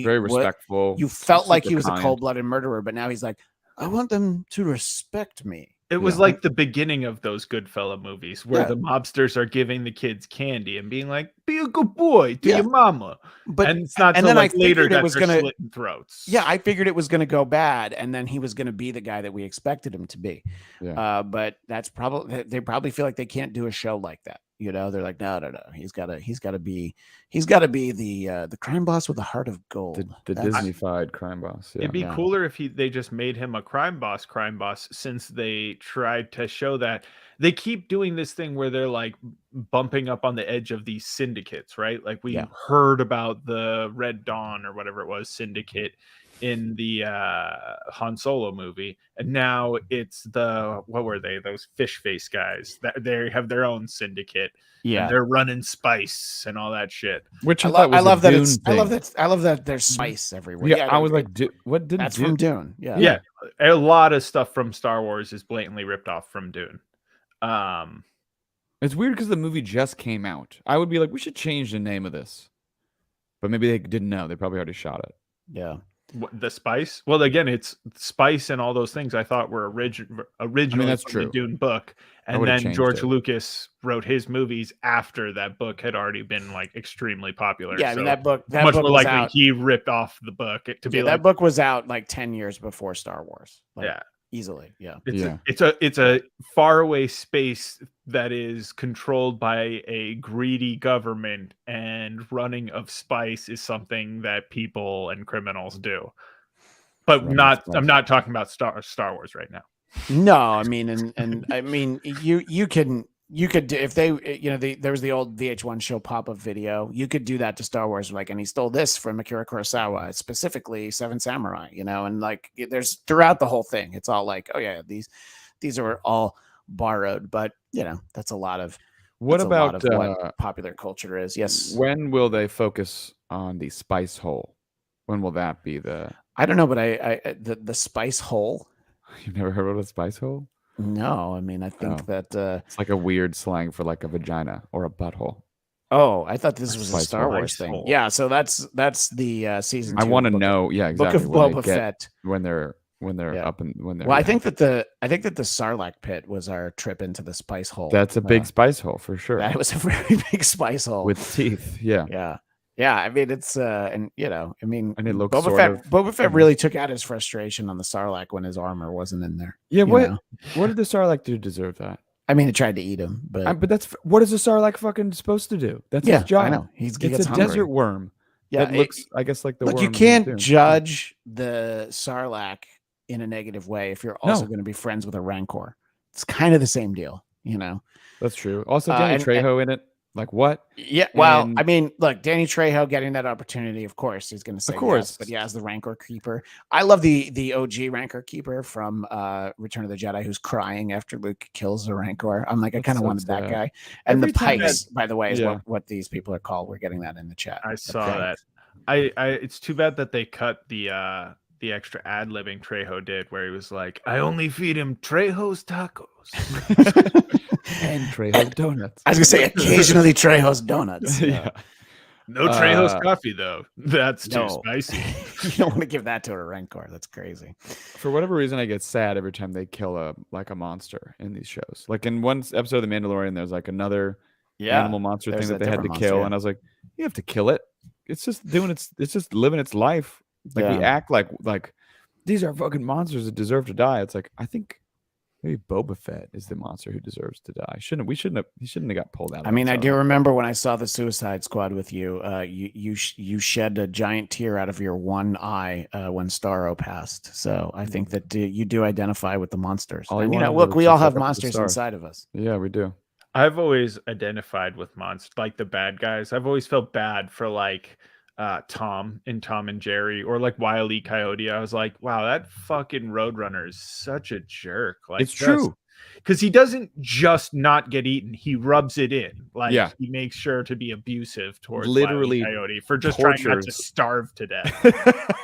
very respectful. You felt like he was a cold-blooded murderer, but now he's like, I want them to respect me. It was like the beginning of those Goodfella movies, where the mobsters are giving the kids candy and being like, be a good boy to your mama. But and it's not until like later that they're slitting throats. Yeah, I figured it was going to go bad, and then he was going to be the guy that we expected him to be. Yeah. But that's probably, they probably feel like they can't do a show like that. They're like, no. He's got to be the crime boss with a heart of gold. The Disney-fied crime boss. Yeah. It'd be cooler if they just made him a crime boss, since they tried to show that. They keep doing this thing where they're like bumping up on the edge of these syndicates, right? Like we heard about the Red Dawn or whatever it was syndicate in the Han Solo movie, and now it's what were they, those fish face guys that they have their own syndicate, and they're running spice and all that shit, which I love that there's spice everywhere. I was like, what did that's from Dune? Yeah, a lot of stuff from Star Wars is blatantly ripped off from Dune. It's weird because the movie just came out. I would be like, we should change the name of this, but maybe they didn't know. They probably already shot it. Yeah. The spice? Well, again, it's spice and all those things I thought were originally that's from true. the Dune book, and then George Lucas wrote his movies after that book had already been like extremely popular. Yeah, I mean, that book much more likely out. He ripped off the book to be like, that book was out like 10 years before Star Wars. Easily. It's a faraway space that is controlled by a greedy government, and running of spice is something that people and criminals do. But I'm not talking about Star Wars right now. No, I mean, and I mean, you could do, if they, there was the old VH1 show pop-up video. You could do that to Star Wars, like, and he stole this from Akira Kurosawa, specifically Seven Samurai, and like, there's throughout the whole thing, it's all like, oh yeah, these are all borrowed, but that's a lot of what popular culture is. Yes. When will they focus on the spice hole? When will that be I don't know, but the spice hole. You've never heard of a spice hole? No, I mean, I think that it's like a weird slang for like a vagina or a butthole. Oh, I thought this was a Star Wars thing. Hole. Yeah, so that's the season 2. I want to know, exactly. Book of Boba Fett. When they're up and when they're. Well, I think that the Sarlacc pit was our trip into the spice hole. That's a big spice hole for sure. That was a very big spice hole with teeth. Yeah. Yeah, I mean, it's and and it looks Boba Fett really took out his frustration on the Sarlacc when his armor wasn't in there. Yeah, what did the Sarlacc do to deserve that? I mean, it tried to eat him, but that's what is the Sarlacc fucking supposed to do? That's his job. I know. It's a hungry desert worm. Yeah, that looks, I guess, like the worm. You can't judge the Sarlacc in a negative way if you're also going to be friends with a Rancor. It's kind of the same deal, That's true. Also, Danny Trejo in it. Like what? Yeah, well, I mean, look, Danny Trejo getting that opportunity, of course, he's going to say yes. But yeah, as the Rancor Keeper, I love the OG Rancor Keeper from Return of the Jedi, who's crying after Luke kills the Rancor. I'm like, I kind of wanted that guy. And the Pikes, by the way, is what these people are called. We're getting that in the chat. I saw that. It's too bad that they cut the extra ad-libbing Trejo did, where he was like, I only feed him Trejo's tacos. And Trejo's donuts. I was going to say, occasionally Trejo's donuts. Yeah. No Trejo's coffee, though. That's too spicy. You don't want to give that to a Rancor. That's crazy. For whatever reason, I get sad every time they kill a monster in these shows. Like in one episode of The Mandalorian, there's like another animal monster thing that they had to kill. And I was like, you have to kill it. It's just it's just living its life. Like we act like these are fucking monsters that deserve to die. It's like, I think maybe Boba Fett is the monster who deserves to die. He shouldn't have got pulled out. I mean, I do remember when I saw the Suicide Squad with you, you shed a giant tear out of your one eye when Starro passed. So I think that you do identify with the monsters. And, look, we all have monsters inside of us. Yeah, we do. I've always identified with monsters, like the bad guys. I've always felt bad for like Tom and Jerry, or like Wile E. Coyote. I was like, wow, that fucking Roadrunner is such a jerk. Like, it's true, because he doesn't just not get eaten; he rubs it in. Like, he makes sure to be abusive towards literally Wile E. Coyote for just trying not to starve to death.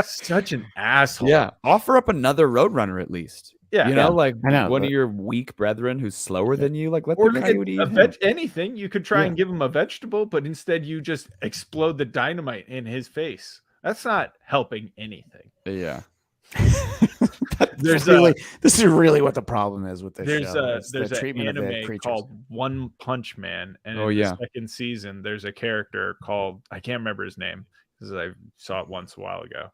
Such an asshole. Yeah, offer up another Roadrunner at least. Yeah, like one of your weak brethren who's slower than you. Like, let or the coyote anything. You could try and give him a vegetable, but instead you just explode the dynamite in his face. That's not helping anything. Yeah. This is really what the problem is with this show. There's an anime called One Punch Man, and in the second season, there's a character called, I can't remember his name because I saw it once a while ago.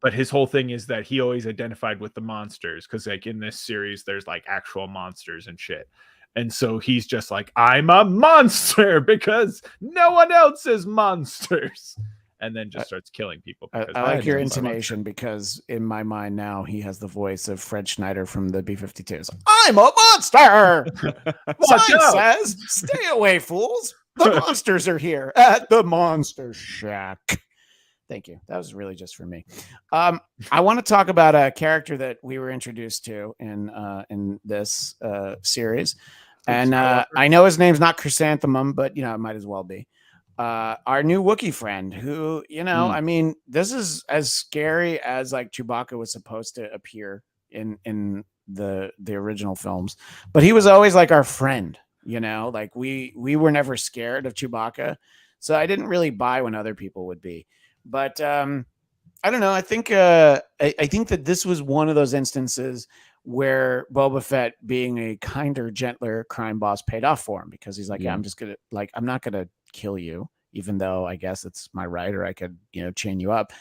But his whole thing is that he always identified with the monsters, because like in this series there's like actual monsters and shit, and so he's just like, I'm a monster because no one else is monsters, and then just starts killing people. I like your intonation, because in my mind now he has the voice of Fred Schneider from the B-52s. I'm a monster. Sign says, stay away, fools. The monsters are here at the Monster Shack. Thank you. That was really just for me. I want to talk about a character that we were introduced to in this series. And I know his name's not Chrysanthemum, but, it might as well be. Our new Wookiee friend who, I mean, this is as scary as like Chewbacca was supposed to appear in the original films. But he was always like our friend, like we were never scared of Chewbacca. So I didn't really buy when other people would be. But I don't know. I think that this was one of those instances where Boba Fett, being a kinder, gentler crime boss, paid off for him, because he's like, I'm not gonna kill you, even though I guess it's my right, or I could, chain you up.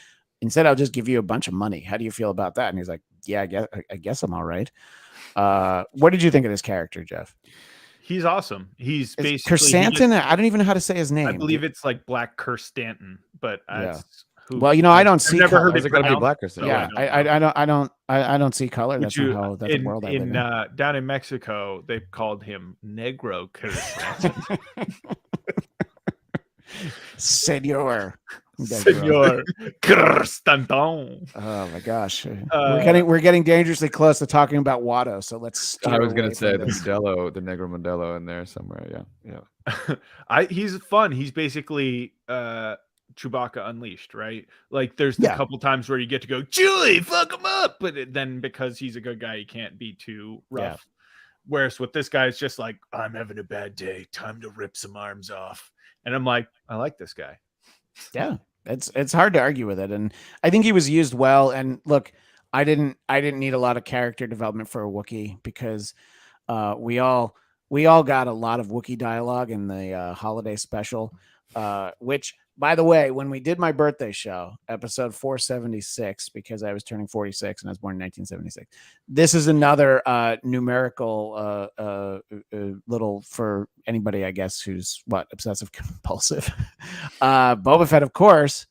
Instead, I'll just give you a bunch of money. How do you feel about that? And he's like, yeah, I guess I'm all right. What did you think of this character, Jeff? He's awesome. He's basically Chrysanthemum. I don't even know how to say his name. I believe it's like Black Kirstanton, but well, I don't see. I've never color. heard it gotta be Black Kirstanton. Yeah, I don't see color. That's not how that's the world I live in. Down in Mexico, they called him Negro Kirstanton. Senor Kirstanton. Oh my gosh, we're getting dangerously close to talking about Watto. So let's. I was gonna say the Negro Modelo in there somewhere. Yeah. He's fun. He's basically Chewbacca unleashed, right? Like there's a couple times where you get to go, Chewie, fuck him up, but then because he's a good guy, he can't be too rough. Yeah. Whereas with this guy, it's just like, I'm having a bad day, time to rip some arms off, and I'm like, I like this guy. Yeah, it's hard to argue with it, and I think he was used well. And look, I didn't need a lot of character development for a Wookiee, because we all got a lot of Wookiee dialogue in the holiday special, which, by the way, when we did my birthday show, episode 476, because I was turning 46 and I was born in 1976, this is another numerical little, for anybody, I guess, who's obsessive compulsive. Boba Fett, of course,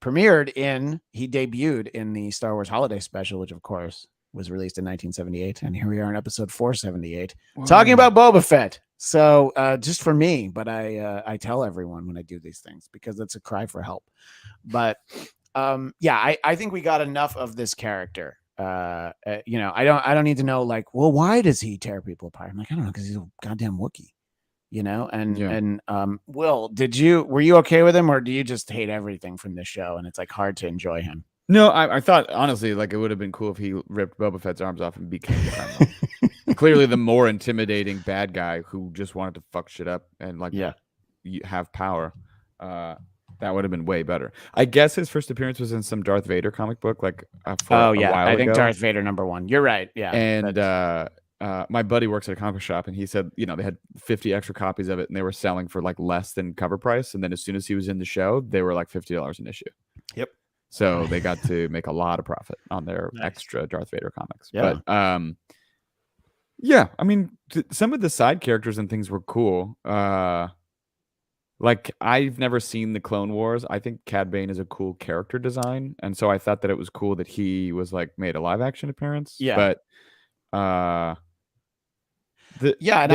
he debuted in the Star Wars Holiday Special, which of course was released in 1978. And here we are in episode 478 talking about Boba Fett. So just for me, but I tell everyone when I do these things because it's a cry for help. But I think we got enough of this character. I don't need to know like, well, why does he tear people apart? I'm like, I don't know, because he's a goddamn Wookiee. Will, were you okay with him, or do you just hate everything from this show and it's like hard to enjoy him? No, I thought honestly like it would have been cool if he ripped Boba Fett's arms off and became the criminal. Clearly the more intimidating bad guy who just wanted to fuck shit up and like have power. That would have been way better. I guess his first appearance was in some Darth Vader comic book a while I think ago. Darth Vader #1. You're right. Yeah. And my buddy works at a comic shop, and he said, they had 50 extra copies of it, and they were selling for like less than cover price. And then as soon as he was in the show, they were like $50 an issue. Yep. So they got to make a lot of profit on their extra Darth Vader comics. Yeah. But I mean, some of the side characters and things were cool. Like I've never seen the Clone Wars. I think Cad Bane is a cool character design, and so I thought that it was cool that he was like made a live action appearance. Yeah. But I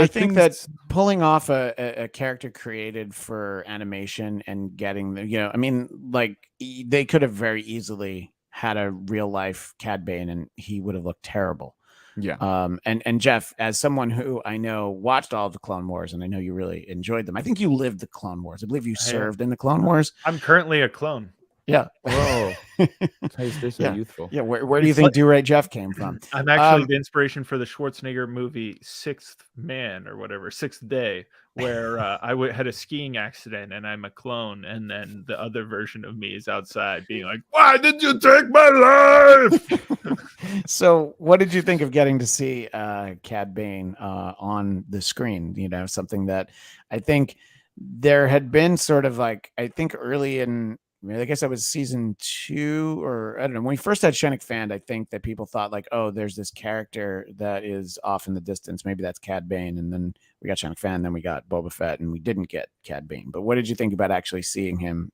think that pulling off a character created for animation and getting they could have very easily had a real life Cad Bane and he would have looked terrible. Yeah. And Jeff, as someone who I know watched all of the Clone Wars and I know you really enjoyed them, I think you lived the Clone Wars. I believe you served in the Clone Wars. I'm currently a clone. Yeah. Whoa. They're so youthful. Yeah. Where do you think Do-Right Jeff came from? I'm actually the inspiration for the Schwarzenegger movie Sixth Man or whatever, Sixth Day, where I had a skiing accident and I'm a clone. And then the other version of me is outside being like, why did you take my life? So what did you think of getting to see Cad Bane on the screen? Something that I think there had been sort of like, I think early in, I guess that was season 2 or I don't know. When we first had Shennick Fan, I think that people thought like, oh, there's this character that is off in the distance. Maybe that's Cad Bane. And then we got Shennick Fan, then we got Boba Fett, and we didn't get Cad Bane. But what did you think about actually seeing him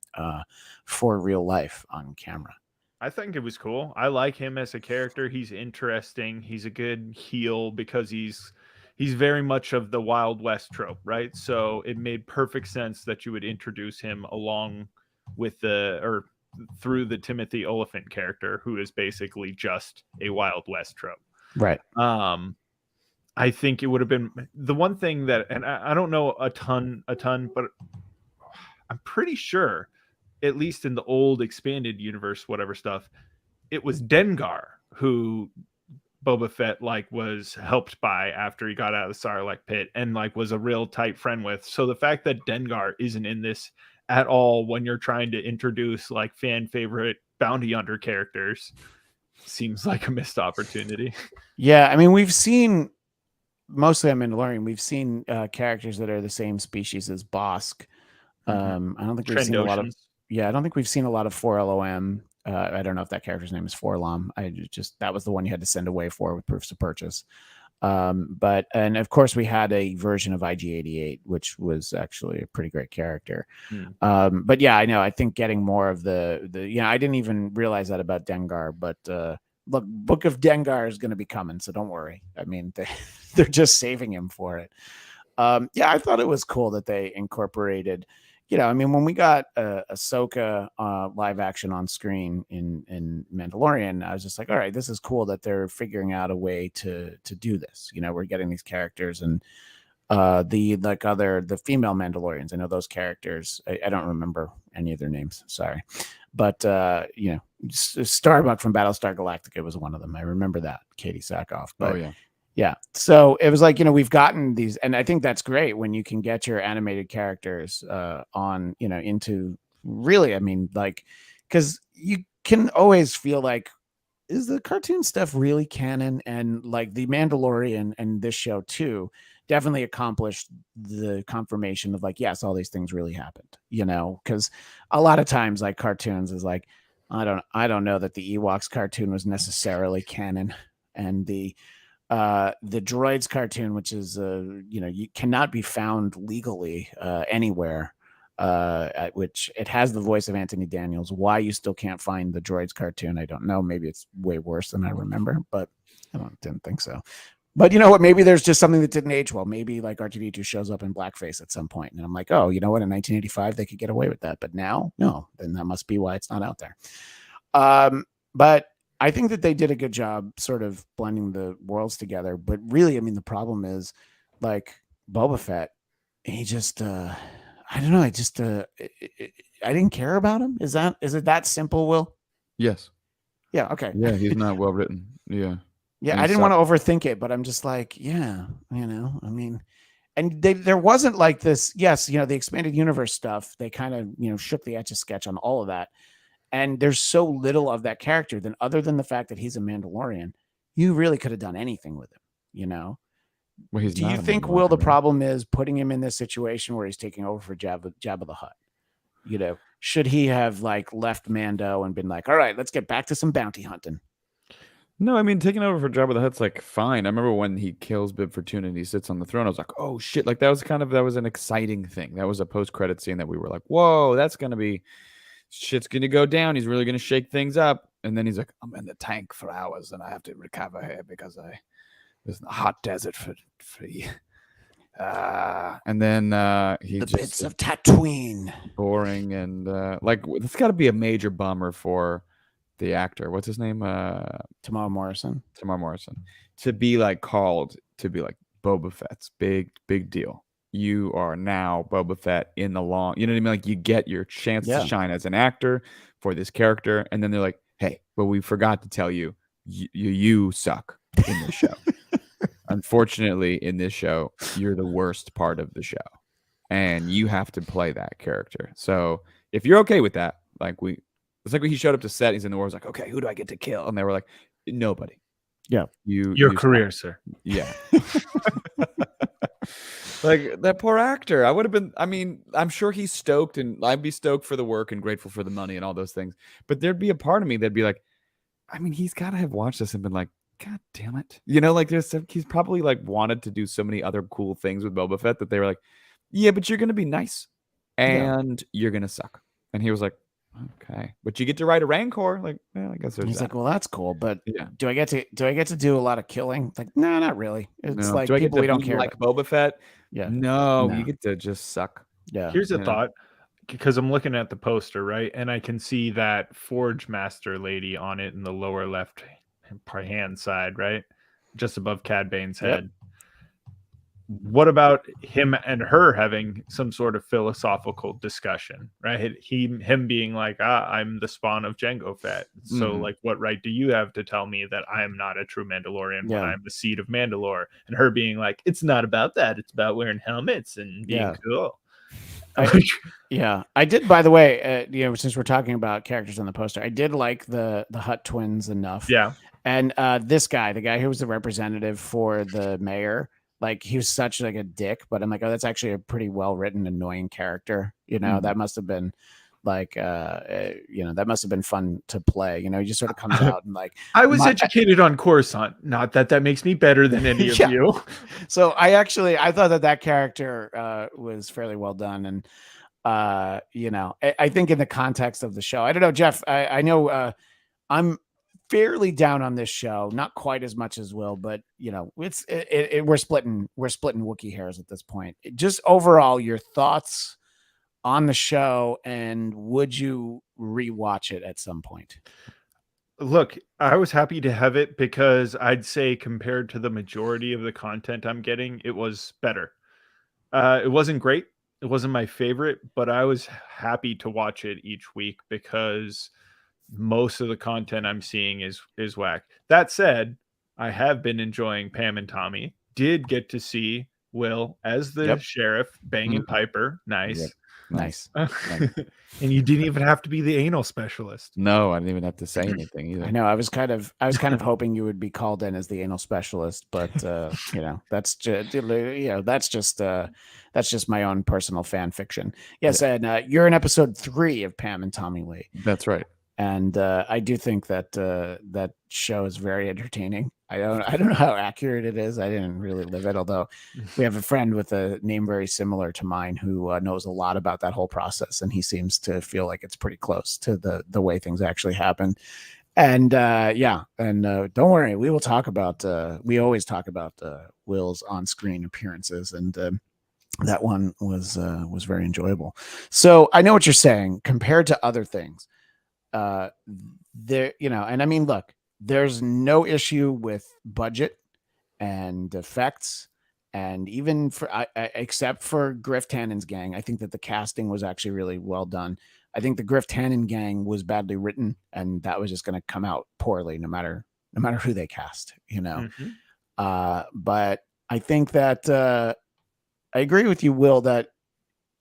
for real life on camera? I think it was cool. I like him as a character. He's interesting. He's a good heel because he's very much of the Wild West trope, right? So it made perfect sense that you would introduce him along with through the Timothy Oliphant character, who is basically just a Wild West trope. Right. I think it would have been the one thing that, and I don't know a ton, but I'm pretty sure, at least in the old expanded universe, whatever stuff, it was Dengar who Boba Fett was helped by after he got out of the Sarlacc pit and was a real tight friend with. So the fact that Dengar isn't in this at all when you're trying to introduce fan favorite bounty hunter characters seems like a missed opportunity. Yeah, I mean, we've seen mostly on Mandalorian, we've seen characters that are the same species as Bosk. I don't think we've seen a lot of. Yeah, I don't think we've seen a lot of 4LOM. I don't know if that character's name is 4-LOM. That was the one you had to send away for with proofs of purchase. And of course we had a version of IG-88, which was actually a pretty great character. But yeah, I know. I think getting more of the I didn't even realize that about Dengar, but look, Book of Dengar is going to be coming, so don't worry. I mean, they're just saving him for it. I thought it was cool that they incorporated. I mean, when we got Ahsoka live action on screen in Mandalorian, I was just like, all right, this is cool that they're figuring out a way to do this. We're getting these characters and the female Mandalorians. I know those characters. I don't remember any of their names. Sorry. But, Starbuck from Battlestar Galactica was one of them. I remember that, Katie Sackhoff. But, yeah. So it was like, we've gotten these, and I think that's great when you can get your animated characters on, into really, I mean, because you can always feel like, is the cartoon stuff really canon? And the Mandalorian and this show too definitely accomplished the confirmation of yes, all these things really happened, because a lot of times cartoons is I don't know that the Ewoks cartoon was necessarily canon, and the droids cartoon, which is you cannot be found legally anywhere, which it has the voice of Anthony Daniels. Why you still can't find the Droids cartoon, I don't know. Maybe it's way worse than I remember, but didn't think so. But you know what? Maybe there's just something that didn't age well. Maybe like R2-D2 shows up in blackface at some point, and I'm like, oh, you know what? In 1985, they could get away with that, but now, no. Then that must be why it's not out there. But I think that they did a good job, sort of blending the worlds together. But really, I mean, the problem is, like Boba Fett, he just, I don't know. I just, I didn't care about him. Is it that simple, Will? Yes. Yeah. Okay. Yeah, he's not well written. Yeah. Yeah, I didn't want to overthink it, but I'm just like, yeah, you know, I mean, and there wasn't like this. Yes, you know, the expanded universe stuff. They kind of, you know, shook the Etch-a-Sketch on all of that, and there's so little of that character. Then, other than the fact that he's a Mandalorian, you really could have done anything with him. You know. Well, do you think, Will, the problem is putting him in this situation where he's taking over for Jabba the Hutt? You know, should he have like left Mando and been like, all right, let's get back to some bounty hunting? No, I mean, taking over for Jabba the Hutt's like fine. I remember when he kills Bib Fortuna and he sits on the throne. I was like, oh shit! Like that was an exciting thing. That was a post-credit scene that we were like, whoa, that's gonna be shit's gonna go down. He's really gonna shake things up. And then he's like, I'm in the tank for hours and I have to recover here because I was in the hot desert for you. And then he the just bits of Tatooine, boring and like it's got to be a major bummer for the actor, what's his name? Tamar Morrison, to be like called to be like Boba Fett's big deal. You are now Boba Fett in the long, you know what I mean? Like you get your chance to shine as an actor for this character, and then they're like, hey, but we forgot to tell you, you suck in this show. Unfortunately, in this show, you're the worst part of the show, and you have to play that character. So if you're okay with that, like it's like when he showed up to set, he's in the war, was like, okay, who do I get to kill? And they were like, nobody. Yeah. Your career, sir. Yeah. Like that poor actor. I would have been, I mean, I'm sure he's stoked and I'd be stoked for the work and grateful for the money and all those things. But there'd be a part of me that'd be like, I mean, he's got to have watched this and been like, God damn it. You know, like he's probably like wanted to do so many other cool things with Boba Fett that they were like, yeah, but you're going to be nice and you're going to suck. And he was like, okay, but you get to ride a Rancor. Like, well, I guess he's like, well, that's cool, but do I get to do a lot of killing? Like, no, not really. It's like people we don't care like Boba Fett. Yeah, no, you get to just suck. Yeah. Here's a thought, because I'm looking at the poster, right, and I can see that Forge Master lady on it in the lower left hand side, right, just above Cad Bane's head. What about him and her having some sort of philosophical discussion, right? Him being like, I'm the spawn of Jango Fett. So like, what right do you have to tell me that I am not a true Mandalorian when I'm the seed of Mandalore? And her being like, it's not about that. It's about wearing helmets and being cool. I did, by the way, you know, since we're talking about characters on the poster, I did like the Hutt twins enough. Yeah. And this guy, the guy who was the representative for the mayor, like he was such like a dick, but I'm like, oh, that's actually a pretty well written, annoying character. You know, that must have been like, you know, that must have been fun to play. You know, he just sort of comes out and like, I was educated on Coruscant. Not that makes me better than any of you. So I thought that character was fairly well done. And, you know, I think in the context of the show, I don't know, Jeff, I know I'm fairly down on this show, not quite as much as Will, but you know, we're splitting Wookiee hairs at this point. Just overall, your thoughts on the show, and would you rewatch it at some point? Look, I was happy to have it because I'd say compared to the majority of the content I'm getting, it was better. It wasn't great. It wasn't my favorite, but I was happy to watch it each week because most of the content I'm seeing is whack. That said, I have been enjoying Pam and Tommy. Did get to see Will as the sheriff banging Piper. Nice. Yep. Nice. And you didn't even have to be the anal specialist. No, I didn't even have to say anything either. I know. I was kind of hoping you would be called in as the anal specialist, but you know, that's just my own personal fan fiction. Yes, and you're in episode 3 of Pam and Tommy Lee. That's right. And I do think that that show is very entertaining. I don't know how accurate it is. I didn't really live it, although we have a friend with a name very similar to mine who knows a lot about that whole process, and he seems to feel like it's pretty close to the way things actually happen. And don't worry, we will talk about. We always talk about Will's on-screen appearances, and that one was very enjoyable. So I know what you're saying compared to other things. There, and I mean, look, there's no issue with budget and effects, and even for except for Griff Tannen's gang, I think that the casting was actually really well done. I think the Griff Tannen gang was badly written, and that was just going to come out poorly, no matter who they cast, Mm-hmm. But I think that I agree with you, Will, that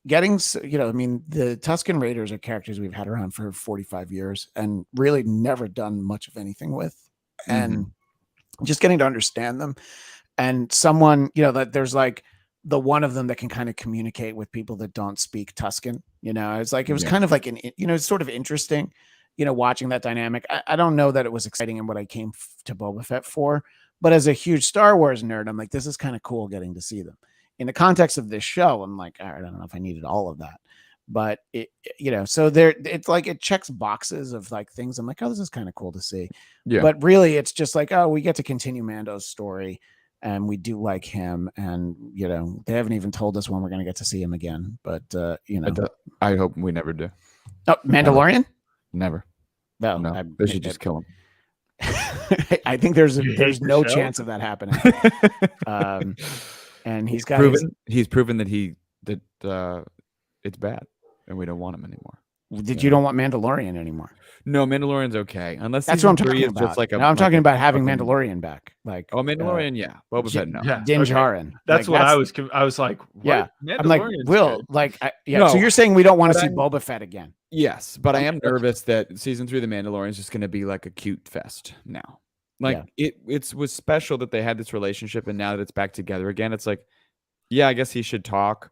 getting, I mean, the Tusken Raiders are characters we've had around for 45 years and really never done much of anything with. And just getting to understand them, and someone, that there's like the one of them that can kind of communicate with people that don't speak Tusken, it's like, it was kind of like it's sort of interesting, watching that dynamic. I don't know that it was exciting in what I came to Boba Fett for, but as a huge Star Wars nerd, I'm like, this is kind of cool getting to see them. In the context of this show, I'm like, all right, I don't know if I needed all of that, but so it's like, it checks boxes of like things. I'm like, oh, this is kind of cool to see. Yeah. But really it's just like, oh, we get to continue Mando's story, and we do like him. And, they haven't even told us when we're going to get to see him again, but I hope we never do. Oh, Mandalorian? Never. No, they should just kill him. I think there's no chance of that happening. And he's proven that it's bad, and we don't want him anymore. You don't want Mandalorian anymore? No, Mandalorian's okay, unless that's what I'm talking about. Just like I'm talking about having Mandalorian back. Like, Mandalorian, yeah. Boba Fett, no. Yeah, Din Djarin. That's what I was like. What? Yeah, I'm like, Will, good. Like, no, so you're saying we don't want to see Boba Fett again? Yes, but I am nervous that season 3 of the Mandalorian is just going to be like a cute fest now. Like, it was special that they had this relationship, and now that it's back together again, it's like, yeah, I guess he should talk.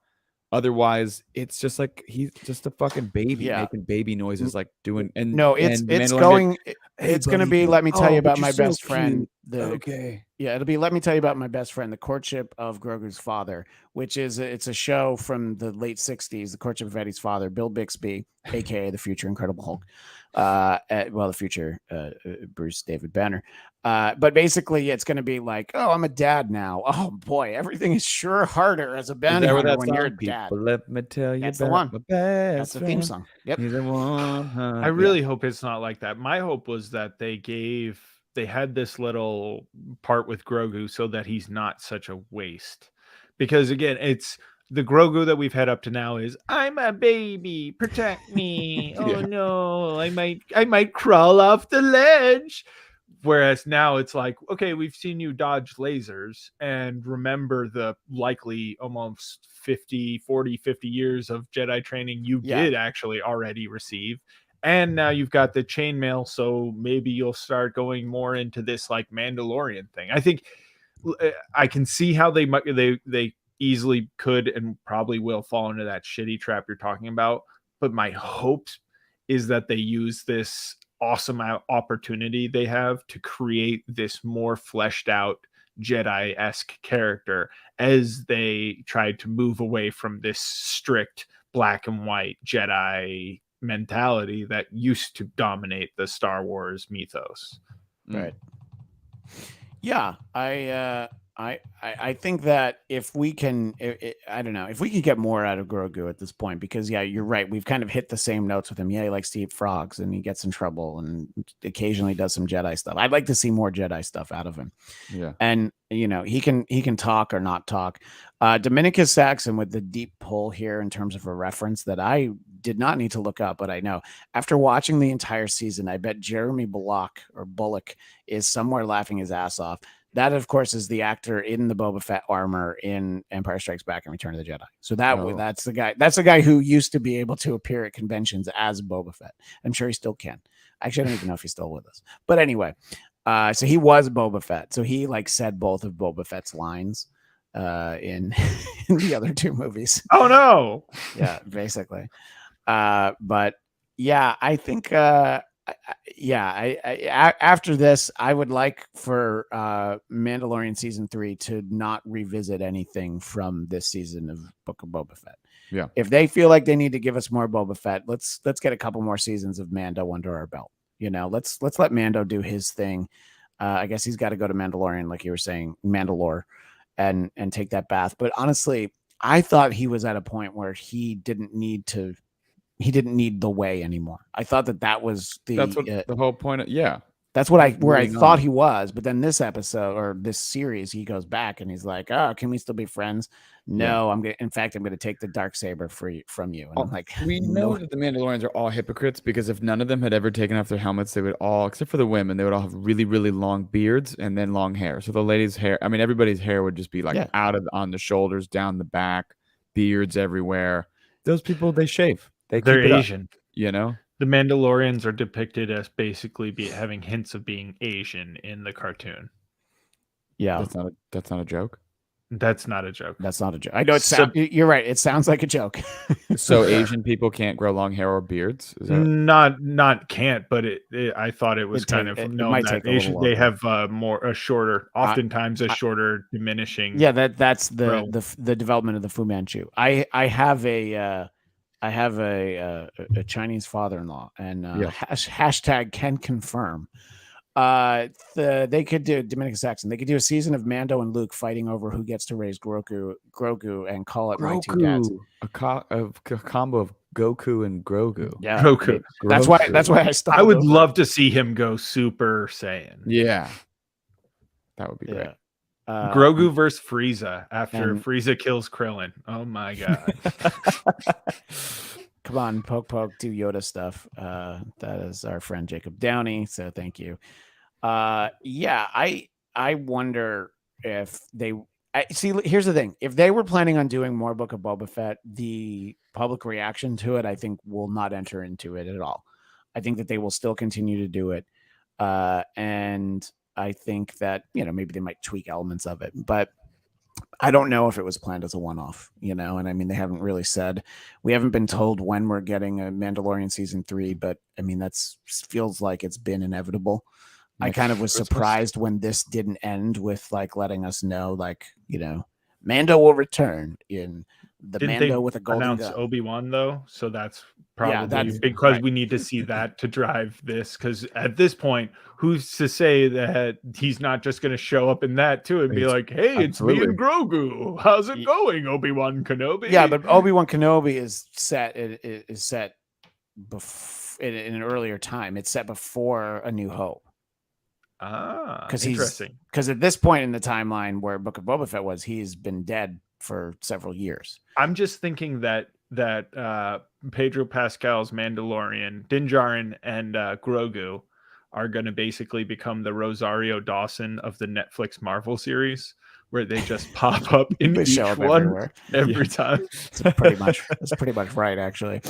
Otherwise, it's just like he's just a fucking baby making baby noises, like doing. And no, it's going to be. Let me tell you about my best friend. It'll be. Let me tell you about my best friend, The Courtship of Grogu's Father, which is it's a show from the late '60s. The Courtship of Eddie's Father, Bill Bixby, aka the future Incredible Hulk. The future Bruce David Banner. But basically, it's going to be like, oh, I'm a dad now. Oh boy, everything is sure harder as a bounty hunter when you're a dad. Let me tell you, that's the one. That's the theme song. Yep. I really hope it's not like that. My hope was that they had this little part with Grogu so that he's not such a waste. Because again, it's the Grogu that we've had up to now is, I'm a baby, protect me. Oh no, I might crawl off the ledge. Whereas now it's like, okay, we've seen you dodge lasers and remember the likely almost 50 years of Jedi training you did actually already receive. And now you've got the chainmail, so maybe you'll start going more into this like Mandalorian thing. I think I can see how they easily could and probably will fall into that shitty trap you're talking about. But my hopes is that they use this awesome opportunity they have to create this more fleshed out Jedi-esque character as they tried to move away from this strict black and white Jedi mentality that used to dominate the Star Wars mythos. Right. Yeah, I think that if we can, I don't know, if we can get more out of Grogu at this point, because you're right, we've kind of hit the same notes with him. Yeah, he likes to eat frogs and he gets in trouble and occasionally does some Jedi stuff. I'd like to see more Jedi stuff out of him. Yeah, and he can talk or not talk. Dominicus Saxon with the deep pull here in terms of a reference that I did not need to look up, but I know after watching the entire season, I bet Jeremy Bullock is somewhere laughing his ass off. That, of course, is the actor in the Boba Fett armor in Empire Strikes Back and Return of the Jedi. So that's the guy. That's the guy who used to be able to appear at conventions as Boba Fett. I'm sure he still can. Actually, I don't even know if he's still with us. But anyway, so he was Boba Fett. So he said both of Boba Fett's lines in the other two movies. Oh no! Yeah, basically. But yeah, I think After this, I would like for Mandalorian season 3 to not revisit anything from this season of Book of Boba Fett. Yeah. If they feel like they need to give us more Boba Fett, let's get a couple more seasons of Mando under our belt. Let's let Mando do his thing. I guess he's got to go to Mandalorian, like you were saying, Mandalore, and take that bath. But honestly, I thought he was at a point where he didn't need the way anymore. I thought that was that's what the whole point of, that's what I thought he was. But then this episode or this series, he goes back and he's like, "Oh, can we still be friends?" No, I'm going to take the Darksaber from you. And I'm like, we know that the Mandalorians are all hypocrites, because if none of them had ever taken off their helmets, they would all, except for the women, they would all have really, really long beards and then long hair. So the ladies' hair, I mean, everybody's hair would just be like on the shoulders, down the back, beards everywhere. Those people, they shave. They're Asian. Up, The Mandalorians are depicted as basically having hints of being Asian in the cartoon. Yeah, that's not a joke. That's not a joke. That's not a joke. I know you're right. It sounds like a joke. So Asian people can't grow long hair or beards? Is that... Not can't, but I thought it was known that Asian, they have oftentimes a shorter diminishing. Yeah, that's the development of the Fu Manchu. I have a Chinese father-in-law, and hashtag can confirm. They could do Dominican Saxon. They could do a season of Mando and Luke fighting over who gets to raise Grogu, and call it My Two Dads. A combo of Goku and Grogu. Yeah, Grogu. That's why I stopped. I would love to see him go Super Saiyan. Yeah, that would be great. Grogu versus Frieza after Frieza kills Krillin. Oh my god. Come on, poke, do Yoda stuff. That is our friend Jacob Downey. So thank you. I wonder if they see. Here's the thing: if they were planning on doing more Book of Boba Fett, the public reaction to it, I think, will not enter into it at all. I think that they will still continue to do it, and I think that maybe they might tweak elements of it, but I don't know if it was planned as a one-off, and I mean, they haven't really said. We haven't been told when we're getting a Mandalorian season 3, but I mean, feels like it's been inevitable. I kind of was surprised when this didn't end with like letting us know, like, Mando will return in Mando with a golden gun. Obi-Wan though, so that's probably because we need to see that to drive this. Because at this point, who's to say that he's not just going to show up in that too and be like, "Hey, it's me and Grogu. How's it going, Obi-Wan Kenobi?" Yeah, but Obi-Wan Kenobi is set. It is set in an earlier time. It's set before A New Hope. Interesting. Because at this point in the timeline where Book of Boba Fett was, he's been dead for several years. I'm just thinking that Pedro Pascal's Mandalorian, Din Djarin, and Grogu are going to basically become the Rosario Dawson of the Netflix Marvel series, where they just pop up in each one every time. That's pretty much right, actually.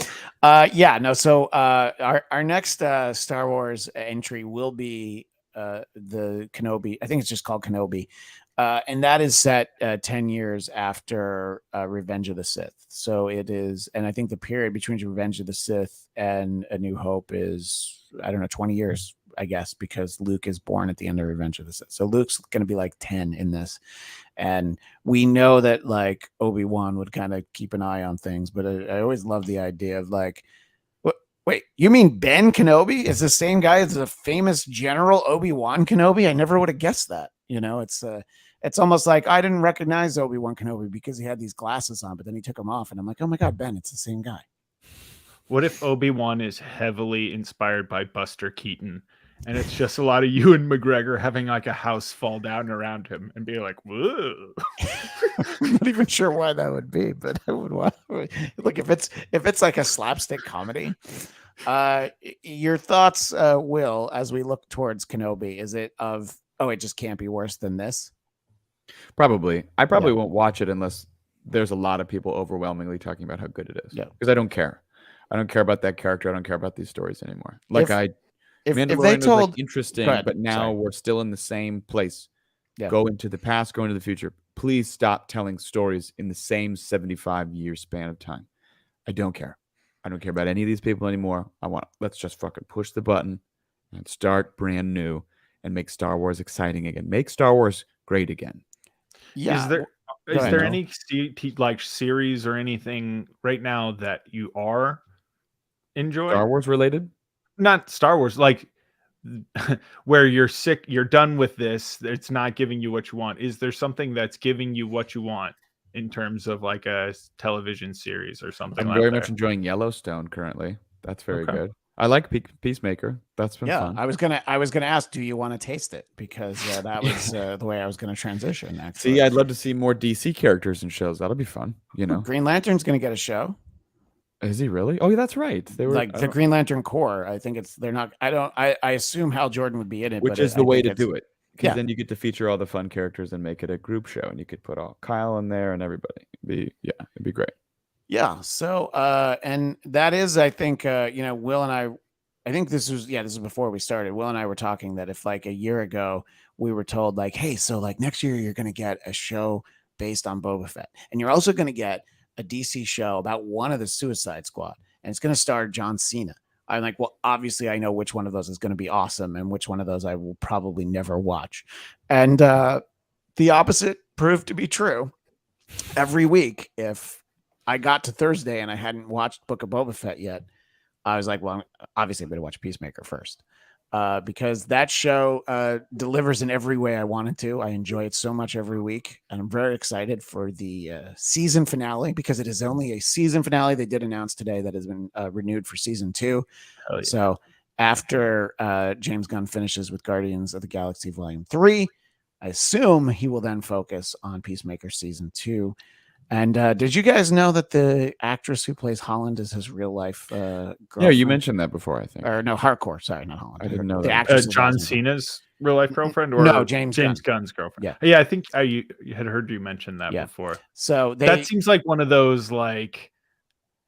So our next Star Wars entry will be the Kenobi. I think it's just called Kenobi. And that is set 10 years after Revenge of the Sith. So it is, and I think the period between Revenge of the Sith and A New Hope is, 20 years, I guess, because Luke is born at the end of Revenge of the Sith. So Luke's going to be like 10 in this. And we know that like Obi-Wan would kind of keep an eye on things, but I always love the idea of like, wait, you mean Ben Kenobi is the same guy as the famous General Obi-Wan Kenobi? I never would have guessed that. It's almost like I didn't recognize Obi-Wan Kenobi because he had these glasses on, but then he took them off, and I'm like, oh my god, Ben, it's the same guy. What if Obi-Wan is heavily inspired by Buster Keaton, and it's just a lot of Ewan McGregor having like a house fall down around him and be like, whoa. I'm not even sure why that would be, but I would want. Look, if it's like a slapstick comedy. Your thoughts, Will, as we look towards Kenobi, is it it just can't be worse than this? Probably. I won't watch it unless there's a lot of people overwhelmingly talking about how good it is. Yeah. Because I don't care. I don't care about that character. I don't care about these stories anymore. Like if Mandalorian they told was like interesting, but now we're still in the same place. Yeah. Go into the past, go into the future. Please stop telling stories in the same 75-year span of time. I don't care. I don't care about any of these people anymore. Let's just fucking push the button and start brand new and make Star Wars exciting again. Make Star Wars great again. Yeah. Is there any like series or anything right now that you are enjoying? Star Wars related? Not Star Wars, like where you're sick, you're done with this, it's not giving you what you want. Is there something that's giving you what you want in terms of like a television series or something? I'm very much enjoying Yellowstone currently. That's very good. I like Peacemaker. That's been fun. I was gonna ask, do you want to taste it? Because that was the way I was gonna transition. Actually, see, I'd love to see more DC characters in shows. That'll be fun. You know, Green Lantern's gonna get a show. Is he really? Oh, yeah, that's right. They were like the Green Lantern Corps. I think they're not. I assume Hal Jordan would be in it, which is the way to do it. Because then you get to feature all the fun characters and make it a group show, and you could put all Kyle in there and everybody. It'd be great. Yeah. So, and that is, I think, Will and I think this is before we started. Will and I were talking that if like a year ago we were told like, hey, so like next year you're going to get a show based on Boba Fett, and you're also going to get a DC show about one of the Suicide Squad, and it's going to star John Cena. I'm like, well, obviously I know which one of those is going to be awesome and which one of those I will probably never watch. And the opposite proved to be true. Every week, if I got to Thursday and I hadn't watched Book of Boba Fett yet, I was like, well, obviously I'm going to watch Peacemaker first. Because that show delivers in every way I wanted to. I enjoy it so much every week, and I'm very excited for the season finale because it is only a season finale. They did announce today that has been renewed for season 2. Yeah. So after James Gunn finishes with Guardians of the Galaxy Volume 3, I assume he will then focus on Peacemaker season 2. And did you guys know that the actress who plays Holland is his real life girlfriend? Yeah, you mentioned that before, I think. Or no, Harcourt. Sorry, not Holland. I didn't know the that. Actress John Cena's real life girlfriend, or no, James Gunn's girlfriend. Yeah, I think I had heard you mention that before. So that seems like one of those like.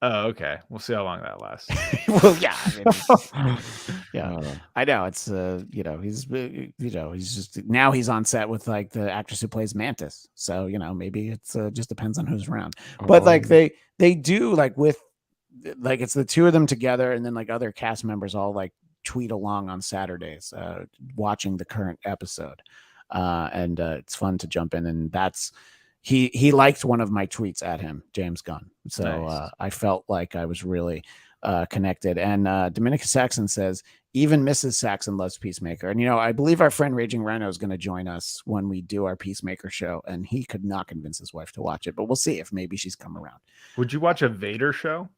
Oh, okay. We'll see how long that lasts. Well, yeah, I know it's he's just now he's on set with like the actress who plays Mantis. So maybe it's just depends on who's around. But like they do like with like it's the two of them together, and then like other cast members all like tweet along on Saturdays, watching the current episode, and it's fun to jump in, and that's. He liked one of my tweets at him, James Gunn. So nice. I felt like I was really connected. And Dominica Saxon says, even Mrs. Saxon loves Peacemaker. And, I believe our friend Raging Rhino is going to join us when we do our Peacemaker show. And he could not convince his wife to watch it. But we'll see if maybe she's come around. Would you watch a Vader show?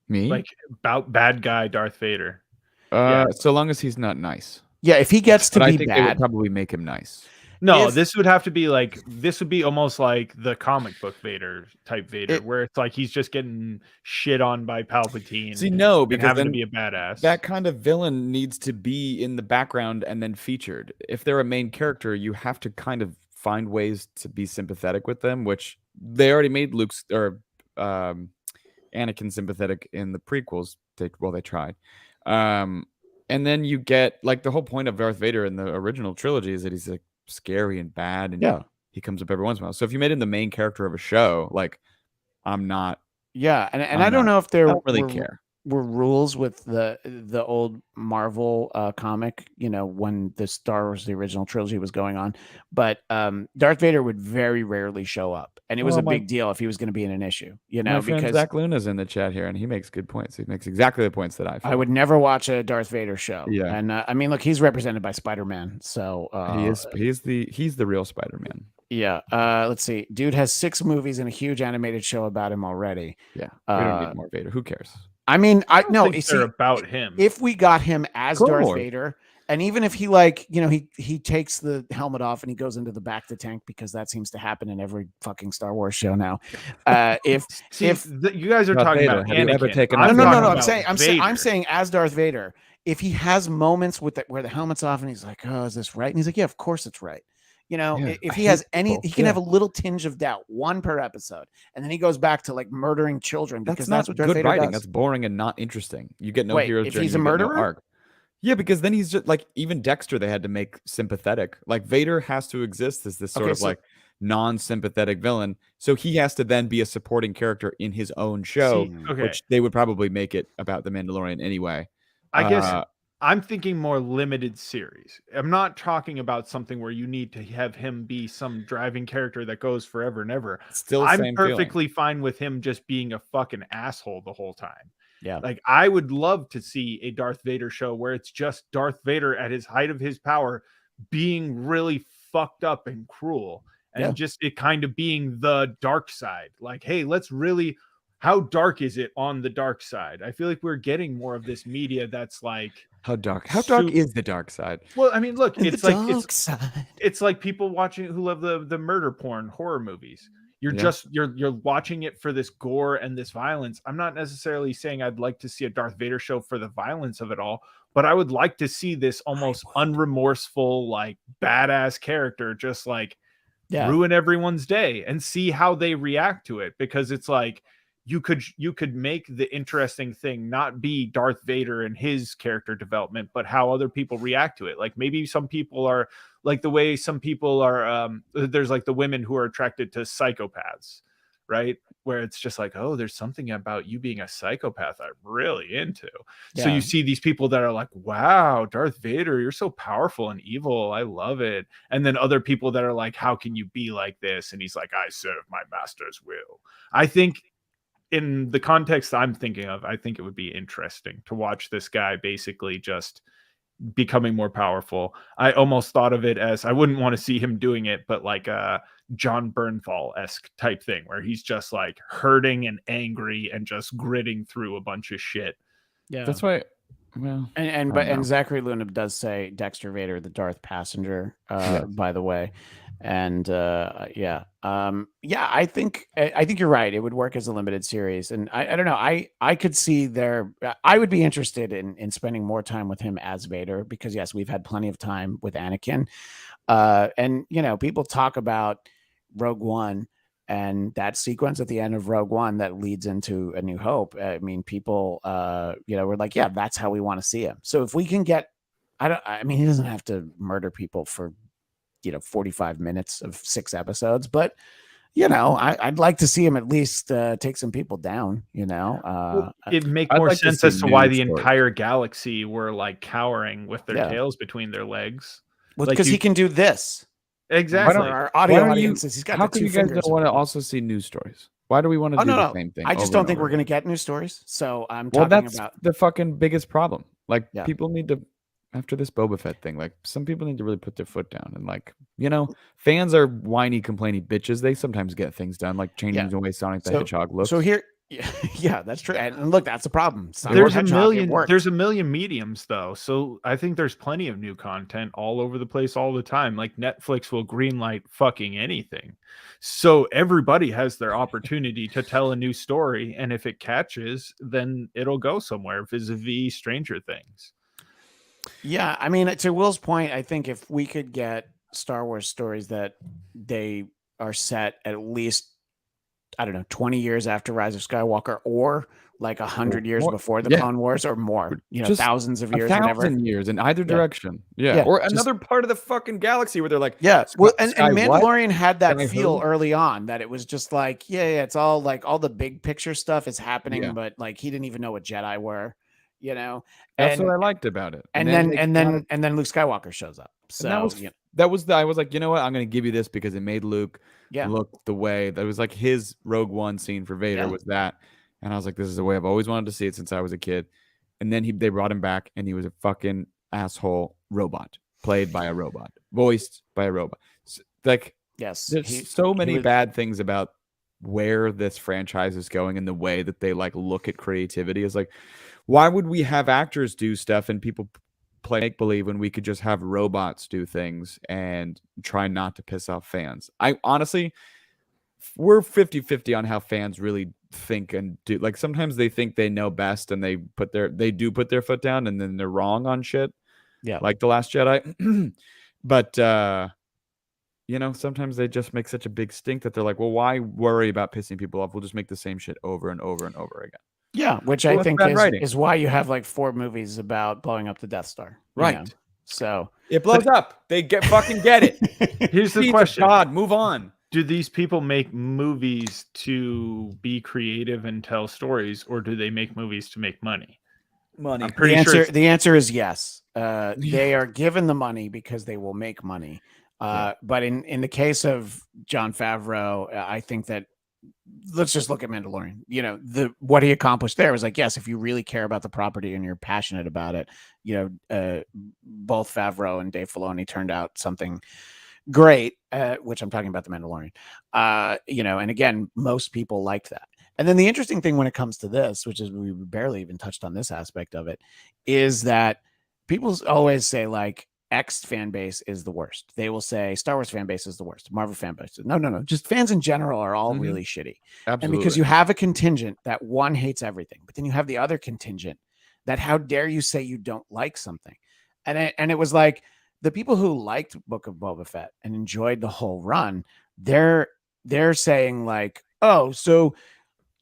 Me? Like about bad guy Darth Vader? So long as he's not nice. Yeah, if he gets to be I think bad. They would probably make him nice. No, this would have to be like this would be almost like the comic book Vader type Vader, where it's like he's just getting shit on by Palpatine. See, no, because having to be a badass. That kind of villain needs to be in the background and then featured. If they're a main character, you have to kind of find ways to be sympathetic with them, which they already made Luke's or Anakin sympathetic in the prequels. They tried. And then you get like the whole point of Darth Vader in the original trilogy is that he's like scary and bad, and he comes up every once in a while. So if you made him the main character of a show, like I'm not. Yeah, and I don't know if there I don't really care. Were rules with the old Marvel comic, when the Star Wars the original trilogy was going on, but Darth Vader would very rarely show up, and it was a big deal if he was going to be in an issue, my friend Zach Luna's in the chat here, and he makes good points. He makes exactly the points that I would never watch a Darth Vader show. Yeah, and I mean, look, he's represented by Spider-Man, so he's the real Spider-Man. Yeah. Let's see. Dude has 6 movies and a huge animated show about him already. Yeah. We don't need more Vader. Who cares? I mean, I know they're about him. If we got him as Darth Vader, and even if he he takes the helmet off and he goes into the back of the tank, because that seems to happen in every fucking Star Wars show now. If you guys are talking about Anakin, I'm saying as Darth Vader, if he has moments with where the helmet's off and he's like, oh, is this right? And he's like, yeah, of course it's right. If he has he can have a little tinge of doubt, one per episode, and then he goes back to like murdering children because that's what Darth Vader writing. does. That's boring and not interesting. You get no hero's if journey. He's a murderer. Yeah, because then he's just like even Dexter. They had to make sympathetic. Like Vader has to exist as this sort of like non-sympathetic villain. So he has to then be a supporting character in his own show, which they would probably make it about the Mandalorian anyway. I guess I'm thinking more limited series. I'm not talking about something where you need to have him be some driving character that goes forever and ever. Still, I'm perfectly fine with him just being a fucking asshole the whole time. Yeah. Like, I would love to see a Darth Vader show where it's just Darth Vader at his height of his power being really fucked up and cruel, and just it kind of being the dark side. Like, hey, let's really, how dark is it on the dark side? I feel like we're getting more of this media that's like, how dark is the dark side? Well, I mean, look, it's like side. It's like people watching who love the murder porn horror movies. You're watching it for this gore and this violence. I'm not necessarily saying I'd like to see a Darth Vader show for the violence of it all, but I would like to see this almost unremorseful, like badass character just like ruin everyone's day and see how they react to it. Because it's like you could make the interesting thing not be Darth Vader and his character development, but how other people react to it. Like maybe some people are like the way some people are, there's like the women who are attracted to psychopaths, right? Where it's just like, oh, there's something about you being a psychopath I'm really into. So you see these people that are like, wow, Darth Vader, you're so powerful and evil. I love it. And then other people that are like, how can you be like this? And he's like, I serve my master's will. I think in the context I'm thinking of, I think it would be interesting to watch this guy basically just becoming more powerful. I almost thought of it as, I wouldn't want to see him doing it, but like a John Bernthal-esque type thing where he's just like hurting and angry and just gritting through a bunch of shit. Yeah, that's why. Well, and Zachary Luna does say Dexter Vader, the Darth passenger, by the way. And I think you're right. It would work as a limited series, and I don't know. I could see I would be interested in spending more time with him as Vader, because yes, we've had plenty of time with Anakin, and people talk about Rogue One and that sequence at the end of Rogue One that leads into A New Hope. I mean, people, were like, yeah, that's how we want to see him. So if we can get, he doesn't have to murder people for 45 minutes of 6 episodes, but I'd like to see him at least take some people down. It makes more sense as to why the entire galaxy were like cowering with their tails between their legs. Well, because he can do this. Exactly. Our audio audiences, he's got how the come you guys don't want to also see news stories? Why do we want to do the same thing? I just don't think we're going to get news stories. So I'm talking about the fucking biggest problem. Like people need to, after this Boba Fett thing, like some people need to really put their foot down and like, fans are whiny, complaining bitches. They sometimes get things done, like changing the way Sonic the Hedgehog looks. So here, that's true. And look, that's the problem. There's a million mediums though. So I think there's plenty of new content all over the place all the time. Like Netflix will greenlight fucking anything. So everybody has their opportunity to tell a new story. And if it catches, then it'll go somewhere, vis-a-vis Stranger Things. Yeah, I mean, to Will's point, I think if we could get Star Wars stories that they are set at least, 20 years after Rise of Skywalker, or like 100 years before the Clone Wars, or more, thousands of years, years in either direction. Or another part of the fucking galaxy where they're like, well, and Mandalorian had that feel early on, that it was just like, it's all like all the big picture stuff is happening, but like he didn't even know what Jedi were. That's what I liked about it. And then Luke Skywalker shows up. So I was like, you know what? I'm going to give you this because it made Luke look the way that was like his Rogue One scene for Vader was that. And I was like, this is the way I've always wanted to see it since I was a kid. And then they brought him back and he was a fucking asshole robot, played by a robot, voiced by a robot. Like, there's so many bad things about where this franchise is going and the way that they like look at creativity. Is like, why would we have actors do stuff and people play make believe when we could just have robots do things and try not to piss off fans? I honestly, we're 50-50 on how fans really think and do. Like sometimes they think they know best and they do put their foot down and then they're wrong on shit. Yeah. Like The Last Jedi. But sometimes they just make such a big stink that they're like, well, why worry about pissing people off? We'll just make the same shit over and over and over again. Yeah, which I think is why you have like 4 movies about blowing up the Death Star. Right. So it blows up. They fucking get it. Here's the question. God, move on. Do these people make movies to be creative and tell stories, or do they make movies to make money? Money. I'm pretty sure the answer is yes. They are given the money because they will make money. But in the case of Jon Favreau, I think that let's just look at Mandalorian. You know, what he accomplished there was like, yes, if you really care about the property and you're passionate about it, you know, both Favreau and Dave Filoni turned out something great, which I'm talking about the Mandalorian. You know, and again, most people liked that. And then the interesting thing when it comes to this, which is we barely even touched on this aspect of it, is that people always say like X fan base is the worst. They will say Star Wars fan base is the worst. Marvel fan base. No. Just fans in general are all really shitty. Absolutely. And because you have a contingent that one hates everything, but then you have the other contingent that how dare you say you don't like something. And it was like, the people who liked Book of Boba Fett and enjoyed the whole run, they're saying like, oh, so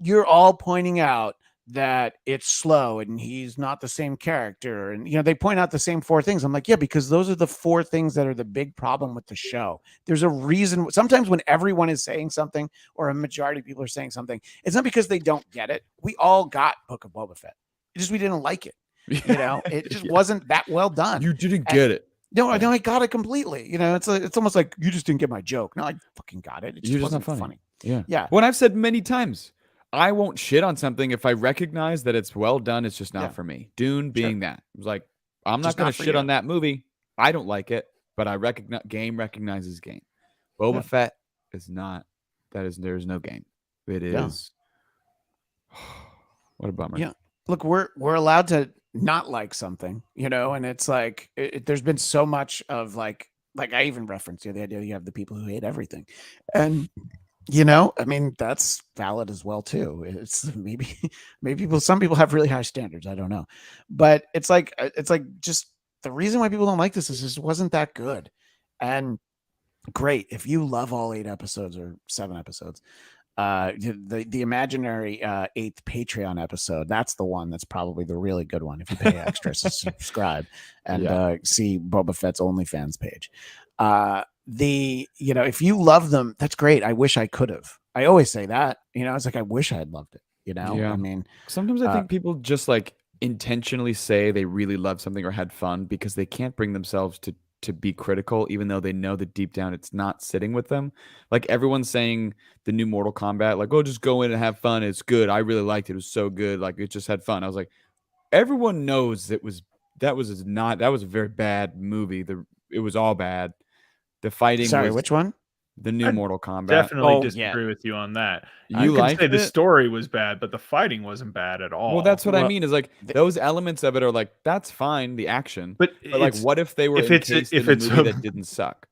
you're all pointing out that it's slow and he's not the same character. And, you know, they point out the same 4 things. I'm like, yeah, because those are the 4 things that are the big problem with the show. There's a reason. Sometimes when everyone is saying something or a majority of people are saying something, it's not because they don't get it. We all got Book of Boba Fett. It's just we didn't like it. You know, it just wasn't that well done. You didn't get it. No, I got it completely. You know, it's almost like you just didn't get my joke. No, I fucking got it. It just wasn't funny. Yeah. When I've said many times, I won't shit on something if I recognize that it's well done. It's just not for me. Dune being that. It was like, I'm not going to shit on that movie. I don't like it, but I recognize game recognizes game. Boba Fett is not. There's no game. It is. What a bummer. Yeah. Look, we're allowed to not like something, you know, and it's like there's been so much of like I even referenced the idea you have the people who hate everything, and you know, I mean that's valid as well too. It's maybe some people have really high standards. I don't know, but it's like just the reason why people don't like this is just wasn't that good, and great if you love all 8 episodes or 7 episodes. The imaginary 8th Patreon episode, that's the one that's probably the really good one if you pay extra to subscribe and see Boba Fett's OnlyFans page. You know, if you love them, that's great. I wish I could have. I always say that, you know, it's like I wish I had loved it, you know. I mean, sometimes I think people just like intentionally say they really love something or had fun because they can't bring themselves to be critical, even though they know that deep down it's not sitting with them. Like everyone's saying the new Mortal Kombat, like, oh, just go in and have fun. It's good. I really liked it. It was so good. Like it just had fun. I was like, everyone knows that was a very bad movie. It was all bad. The fighting. Sorry, which one? The new Mortal Kombat. Definitely disagree with you on that. You could say the story was bad, but the fighting wasn't bad at all. Well, that's what I mean. Is like those elements of it are like that's fine, the action. But like, what if they were encased in a movie that didn't suck?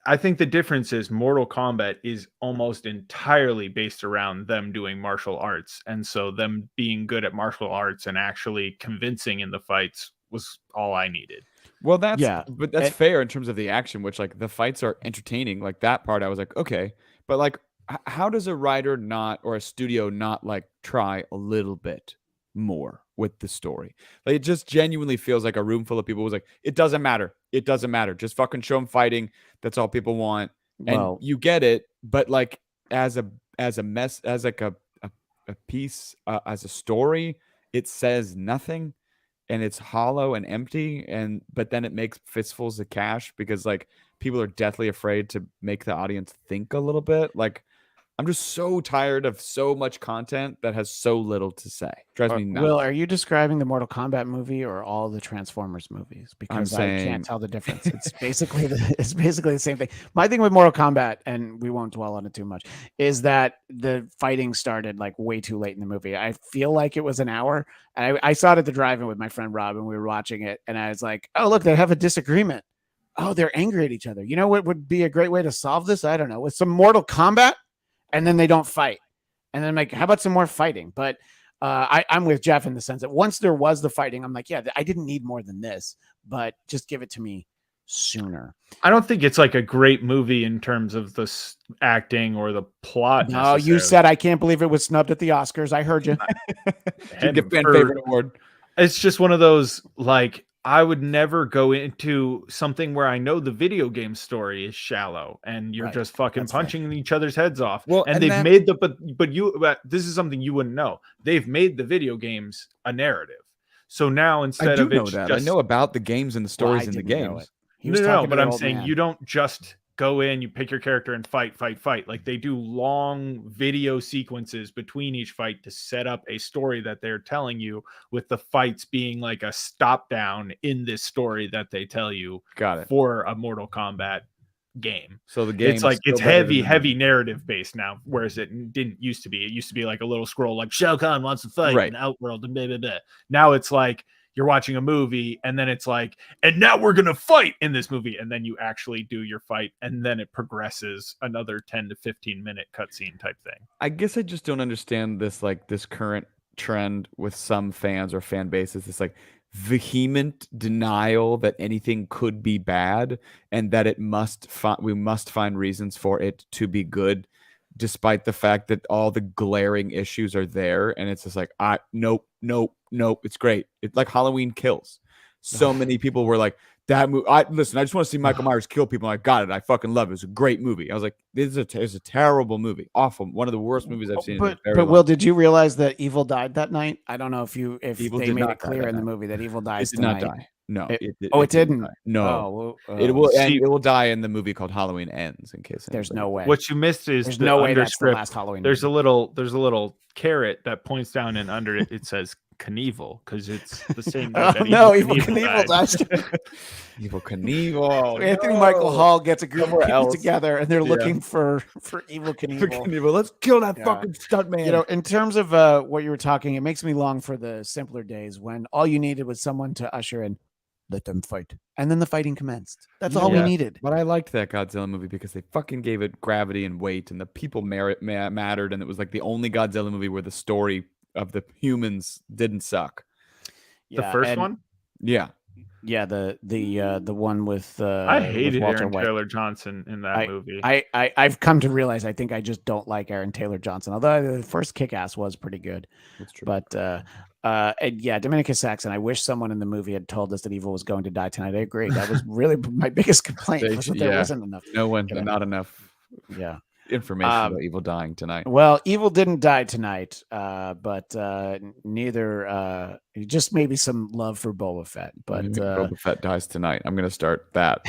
I think the difference is Mortal Kombat is almost entirely based around them doing martial arts, and so them being good at martial arts and actually convincing in the fights was all I needed. Well, but that's fair in terms of the action, which like the fights are entertaining. Like that part, I was like, okay, but like, how does a writer not or a studio not like try a little bit more with the story? Like it just genuinely feels like a room full of people was like, it doesn't matter. It doesn't matter. Just fucking show them fighting. That's all people want, and you get it. But like as a mess, as like a piece, as a story, it says nothing. And it's hollow and empty, but then it makes fistfuls of cash because like people are deathly afraid to make the audience think a little bit. Like I'm just so tired of so much content that has so little to say. Drives me nuts. Will, are you describing the Mortal Kombat movie or all the Transformers movies? Because I can't tell the difference. It's basically the same thing. My thing with Mortal Kombat, and we won't dwell on it too much, is that the fighting started like way too late in the movie. I feel like it was an hour. I saw it at the drive-in with my friend Rob, and we were watching it, and I was like, "Oh, look, they have a disagreement. Oh, they're angry at each other. You know what would be a great way to solve this? I don't know, with some Mortal Kombat." And then they don't fight. And then I'm like, how about some more fighting? But I'm with Jeff in the sense that once there was the fighting, I'm like, yeah, I didn't need more than this, but just give it to me sooner. I don't think it's like a great movie in terms of the acting or the plot. No, you said I can't believe it was snubbed at the Oscars. I heard you. Get fan favorite award. It's just one of those, like, I would never go into something where I know the video game story is shallow and you're just fucking punching each other's heads off. Well, and they've made but this is something you wouldn't know. They've made the video games a narrative. So now instead of it's I know about the games and the stories in the games. No, but I'm saying you don't just go in, you pick your character and fight. Like they do long video sequences between each fight to set up a story that they're telling you, with the fights being like a stop down in this story that they tell you. Got it. For a Mortal Kombat game. So the game, it's heavy narrative based now, whereas it didn't used to be. It used to be like a little scroll like Shao Kahn wants to fight in Outworld and blah, blah, blah. Now it's like you're watching a movie and then it's like, and now we're gonna fight in this movie, and then you actually do your fight, and then it progresses another 10 to 15 minute cutscene type thing. I guess I just don't understand this current trend with some fans or fan bases. This like vehement denial that anything could be bad and that we must find reasons for it to be good, despite the fact that all the glaring issues are there. And it's just like, nope, it's great. It's like Halloween Kills. So many people were like, that movie. Listen, I just want to see Michael Myers kill people. I got it. I fucking love it. It's a great movie. I was like, it's a terrible movie. Awful. One of the worst movies I've seen. But Will, did you realize that Evil died that night? I don't know if they made it clear in the movie that Evil dies tonight. It did not die. No. It didn't. Die. No. Oh, it will die in the movie called Halloween Ends. In case there's no way. What you missed is there's no way that's the last Halloween. There's a little carrot that points down, and under it says Knievel, because it's the same. Evil Knievel dies. Evil Knievel. Anthony Michael Hall gets a group of people together, and they're looking for Evil Knievel. Let's kill that fucking stuntman. You know, in terms of what you were talking, it makes me long for the simpler days when all you needed was someone to usher in, let them fight, and then the fighting commenced. That's all we needed. But I liked that Godzilla movie because they fucking gave it gravity and weight, and the people mattered, and it was like the only Godzilla movie where the story of the humans didn't suck. The first one? Yeah. Yeah, the one with I hated with Aaron Taylor Johnson in that movie. I've come to realize I think I just don't like Aaron Taylor Johnson. Although the first Kick-Ass was pretty good. That's true. But and yeah, Dominicus Saxon. I wish someone in the movie had told us that Evil was going to die tonight. I agree. That was really my biggest complaint. There wasn't enough. Not enough. Yeah. Information about Evil dying tonight. Well, Evil didn't die tonight, but neither just maybe some love for Boba Fett. But Boba Fett dies tonight. I'm gonna start that.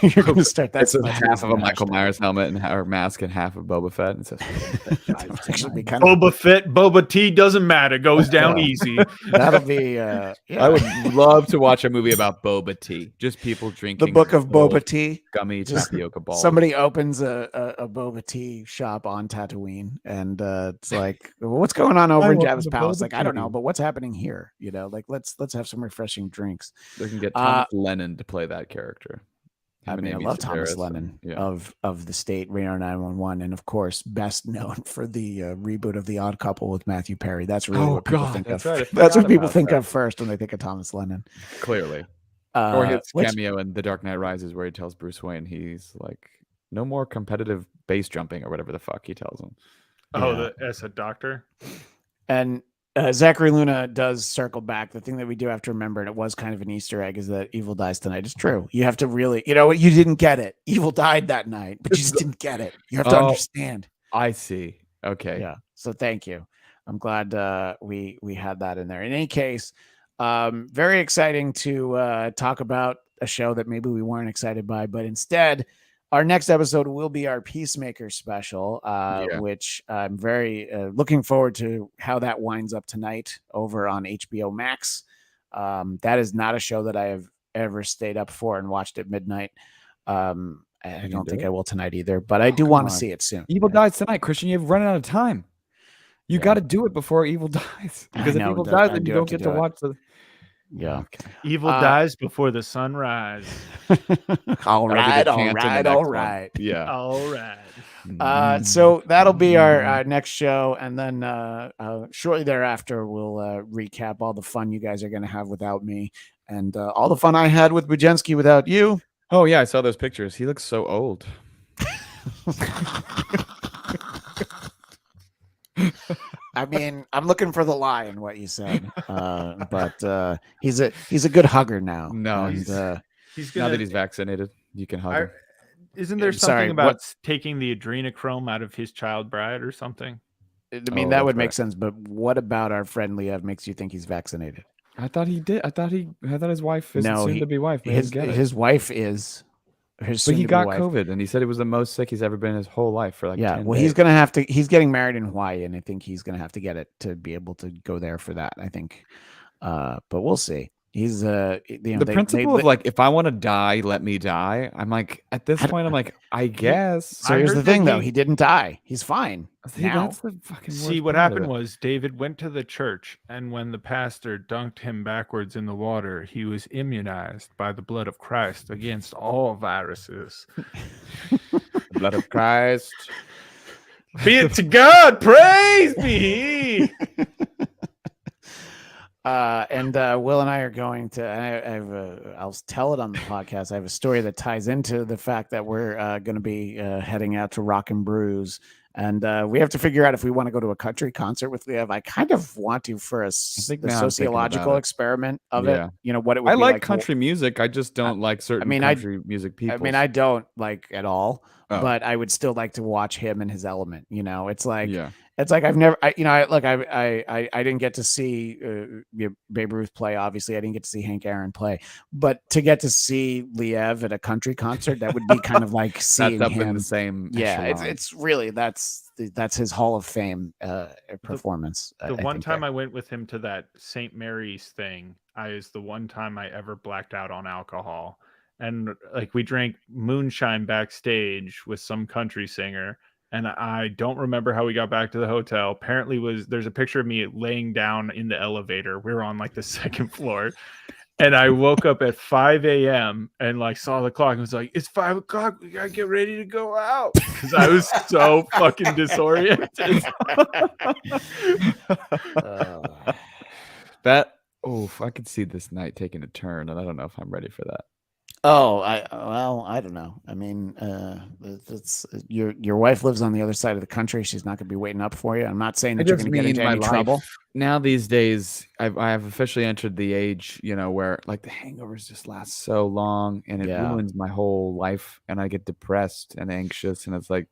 You're gonna start that. It's half of a Michael Myers helmet or mask and half of Boba Fett. And says, Boba Fett, Boba T doesn't matter. Goes down easy. That'll be. I would love to watch a movie about Boba Tea. Just people drinking the book of Boba Tea, gummy tapioca balls. Somebody opens a Boba Tea shop on Tatooine, and it's like, what's going on over in Jabba's palace? Like, I don't know, but what's happening here? You know, like let's have some refreshing drinks. They can get Thomas Lennon to play that character. I love Thomas Lennon of the State, Reno 911, and of course, best known for the reboot of The Odd Couple with Matthew Perry. That's really what people think of. Right. That's what people think of first when they think of Thomas Lennon. Clearly, or his cameo in The Dark Knight Rises, where he tells Bruce Wayne he's like, no more competitive base jumping or whatever the fuck he tells him. As a doctor. And Zachary Luna does circle back. The thing that we do have to remember, and it was kind of an Easter egg, is that Evil dies tonight. It's true. You have to really, you didn't get it. Evil died that night, but you just didn't get it. You have to understand. I see. Okay. Yeah. So thank you. I'm glad we had that in there. In any case, very exciting to talk about a show that maybe we weren't excited by, but instead, our next episode will be our Peacemaker special, which I'm very looking forward to how that winds up tonight over on HBO Max. That is not a show that I have ever stayed up for and watched at midnight. I don't think I will tonight either, but I do want to see it soon. Evil dies tonight, Christian. You've run out of time. You got to do it before Evil dies. Because if Evil dies, then you don't get to watch the... Yeah. Okay. Evil dies before the sunrise. All right. Yeah. All right. So that'll be our next show. And then shortly thereafter, we'll recap all the fun you guys are going to have without me and all the fun I had with Bujenski without you. Oh, yeah. I saw those pictures. He looks so old. mean, I'm looking for the lie in what you said, but he's a good hugger now. No, and, he's now that he's vaccinated, you can hug him. Isn't there I'm something sorry, about what? taking the adrenochrome out of his child bride or something? I mean, that would make sense. But what about our friend Liev makes you think he's vaccinated? I thought he did. I thought his wife, his soon to be wife, made him get it. His wife is. But he got COVID, and he said it was the most sick he's ever been in his whole life for like 10 well, days. he's gonna have to. He's getting married in Hawaii, and I think he's gonna have to get it to be able to go there for that. I think, but we'll see. He's the principle of like, if I want to die, let me die. I'm like, at this point, I'm like, I guess. So here's the thing, though. He didn't die. He's fine. That's the fucking See, what happened was David went to the church, and when the pastor dunked him backwards in the water, he was immunized by the blood of Christ against all viruses. The blood of Christ. Be it to God, praise be. And Will and I are going to. I'll tell it on the podcast. I have a story that ties into the fact that we're going to be heading out to Rock and Brews, and we have to figure out if we want to go to a country concert with Liev. I kind of want to for the sociological experiment of it. You know what it would be like country music. I just don't like certain country music people. I mean, I don't like at all, but I would still like to watch him in his element. You know, it's like. It's like I've never, I didn't get to see Babe Ruth play. Obviously, I didn't get to see Hank Aaron play, but to get to see Liev at a country concert, that would be kind of like seeing that's up him in the same. Yeah, it's really that's his Hall of Fame performance. The one time I went with him to that St. Mary's thing, is the one time I ever blacked out on alcohol, and like we drank moonshine backstage with some country singer. And I don't remember how we got back to the hotel. Apparently there's a picture of me laying down in the elevator. We were on like the second floor. And I woke up at 5 a.m. and like saw the clock and was like, it's 5 o'clock. We gotta get ready to go out. Because I was so fucking disoriented. I could see this night taking a turn, and I don't know if I'm ready for that. I don't know. I mean, it's your wife lives on the other side of the country. She's not going to be waiting up for you. I'm not saying that you're going to get into any trouble. Now these days, I have officially entered the age, where like the hangovers just last so long, and it ruins my whole life, and I get depressed and anxious, and it's like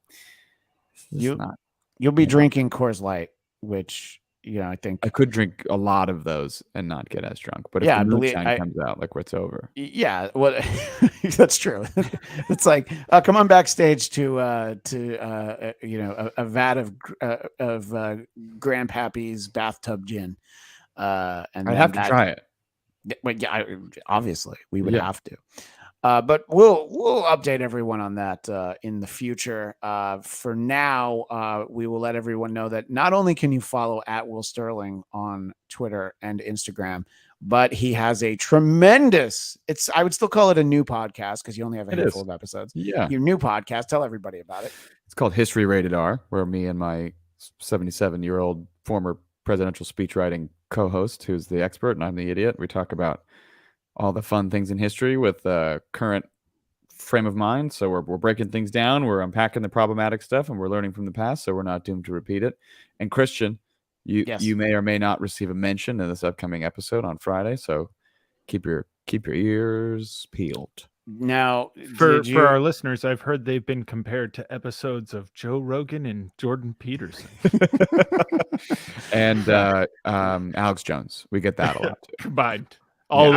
you'll be drinking Coors Light, which. I think I could drink a lot of those and not get as drunk. But if the moonshine comes out, like it's over. Yeah, well, that's true. It's like, come on backstage to a vat of Grandpappy's bathtub gin. And I'd have to try it. But yeah, obviously we would have to. But we'll update everyone on that in the future. For now, we will let everyone know that not only can you follow at Will Sterling on Twitter and Instagram, but he has a tremendous, I would still call it a new podcast because you only have a handful of episodes. Yeah. Your new podcast. Tell everybody about it. It's called History Rated R, where me and my 77-year-old former presidential speechwriting co-host, who's the expert and I'm the idiot, we talk about all the fun things in history with current frame of mind. So we're breaking things down. We're unpacking the problematic stuff, and we're learning from the past, so we're not doomed to repeat it. And Christian, you may or may not receive a mention in this upcoming episode on Friday. So keep your ears peeled. Now, for our listeners, I've heard they've been compared to episodes of Joe Rogan and Jordan Peterson. And Alex Jones. We get that a lot too. Combined. You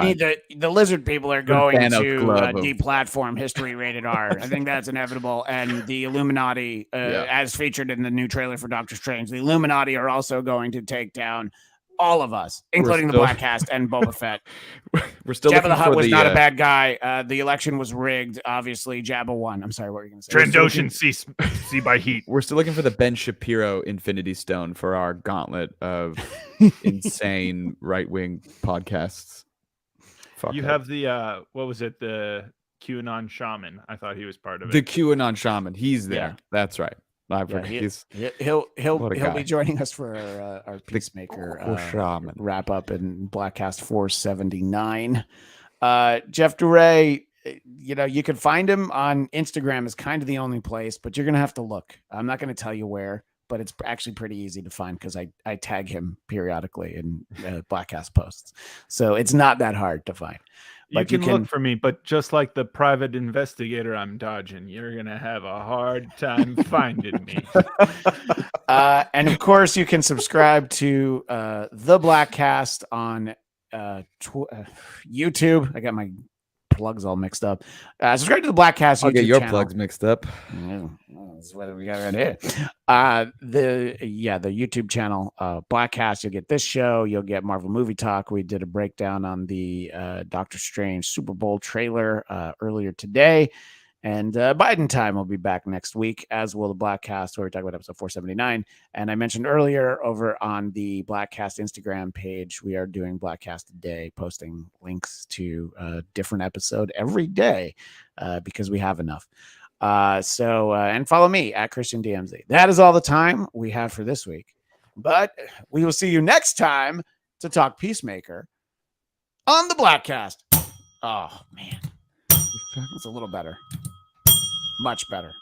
need the lizard people are going to deplatform History Rated R. I think that's inevitable. And the Illuminati, as featured in the new trailer for Doctor Strange, the Illuminati are also going to take down all of us, including the Bladtcast and Boba Fett. We're still Jabba the Hutt was not a bad guy. The election was rigged. Obviously, Jabba won. I'm sorry, what were you going to say? Trandoshan, see by heat. We're still looking for the Ben Shapiro Infinity Stone for our gauntlet of insane right-wing podcasts. Have the what was it? The QAnon shaman. I thought he was part of it. The QAnon shaman. He's there. Yeah. That's right. He'll be joining us for our Peacemaker wrap up in Bladtcast 479. Jeff Duray, you can find him on Instagram is kind of the only place, but you're gonna have to look. I'm not gonna tell you where, but it's actually pretty easy to find because I tag him periodically in Bladtcast posts. So it's not that hard to find. But you can look for me, but just like the private investigator I'm dodging, you're going to have a hard time finding me. And of course, you can subscribe to the Bladtcast on YouTube. I got my plugs all mixed up. Subscribe to the Bladtcast YouTube I'll get your channel. plugs mixed up. Yeah, that's what we got right here. The YouTube channel, Bladtcast. You'll get this show. You'll get Marvel Movie Talk. We did a breakdown on the Doctor Strange Super Bowl trailer earlier today. And Biden Time will be back next week, as will the Bladtcast, where we talk about episode 479. And I mentioned earlier over on the Bladtcast Instagram page, we are doing Bladtcast Today, posting links to a different episode every day because we have enough. And follow me at Christian DMZ. That is all the time we have for this week. But we will see you next time to talk Peacemaker on the Bladtcast. Oh, man. It's a little better. Much better.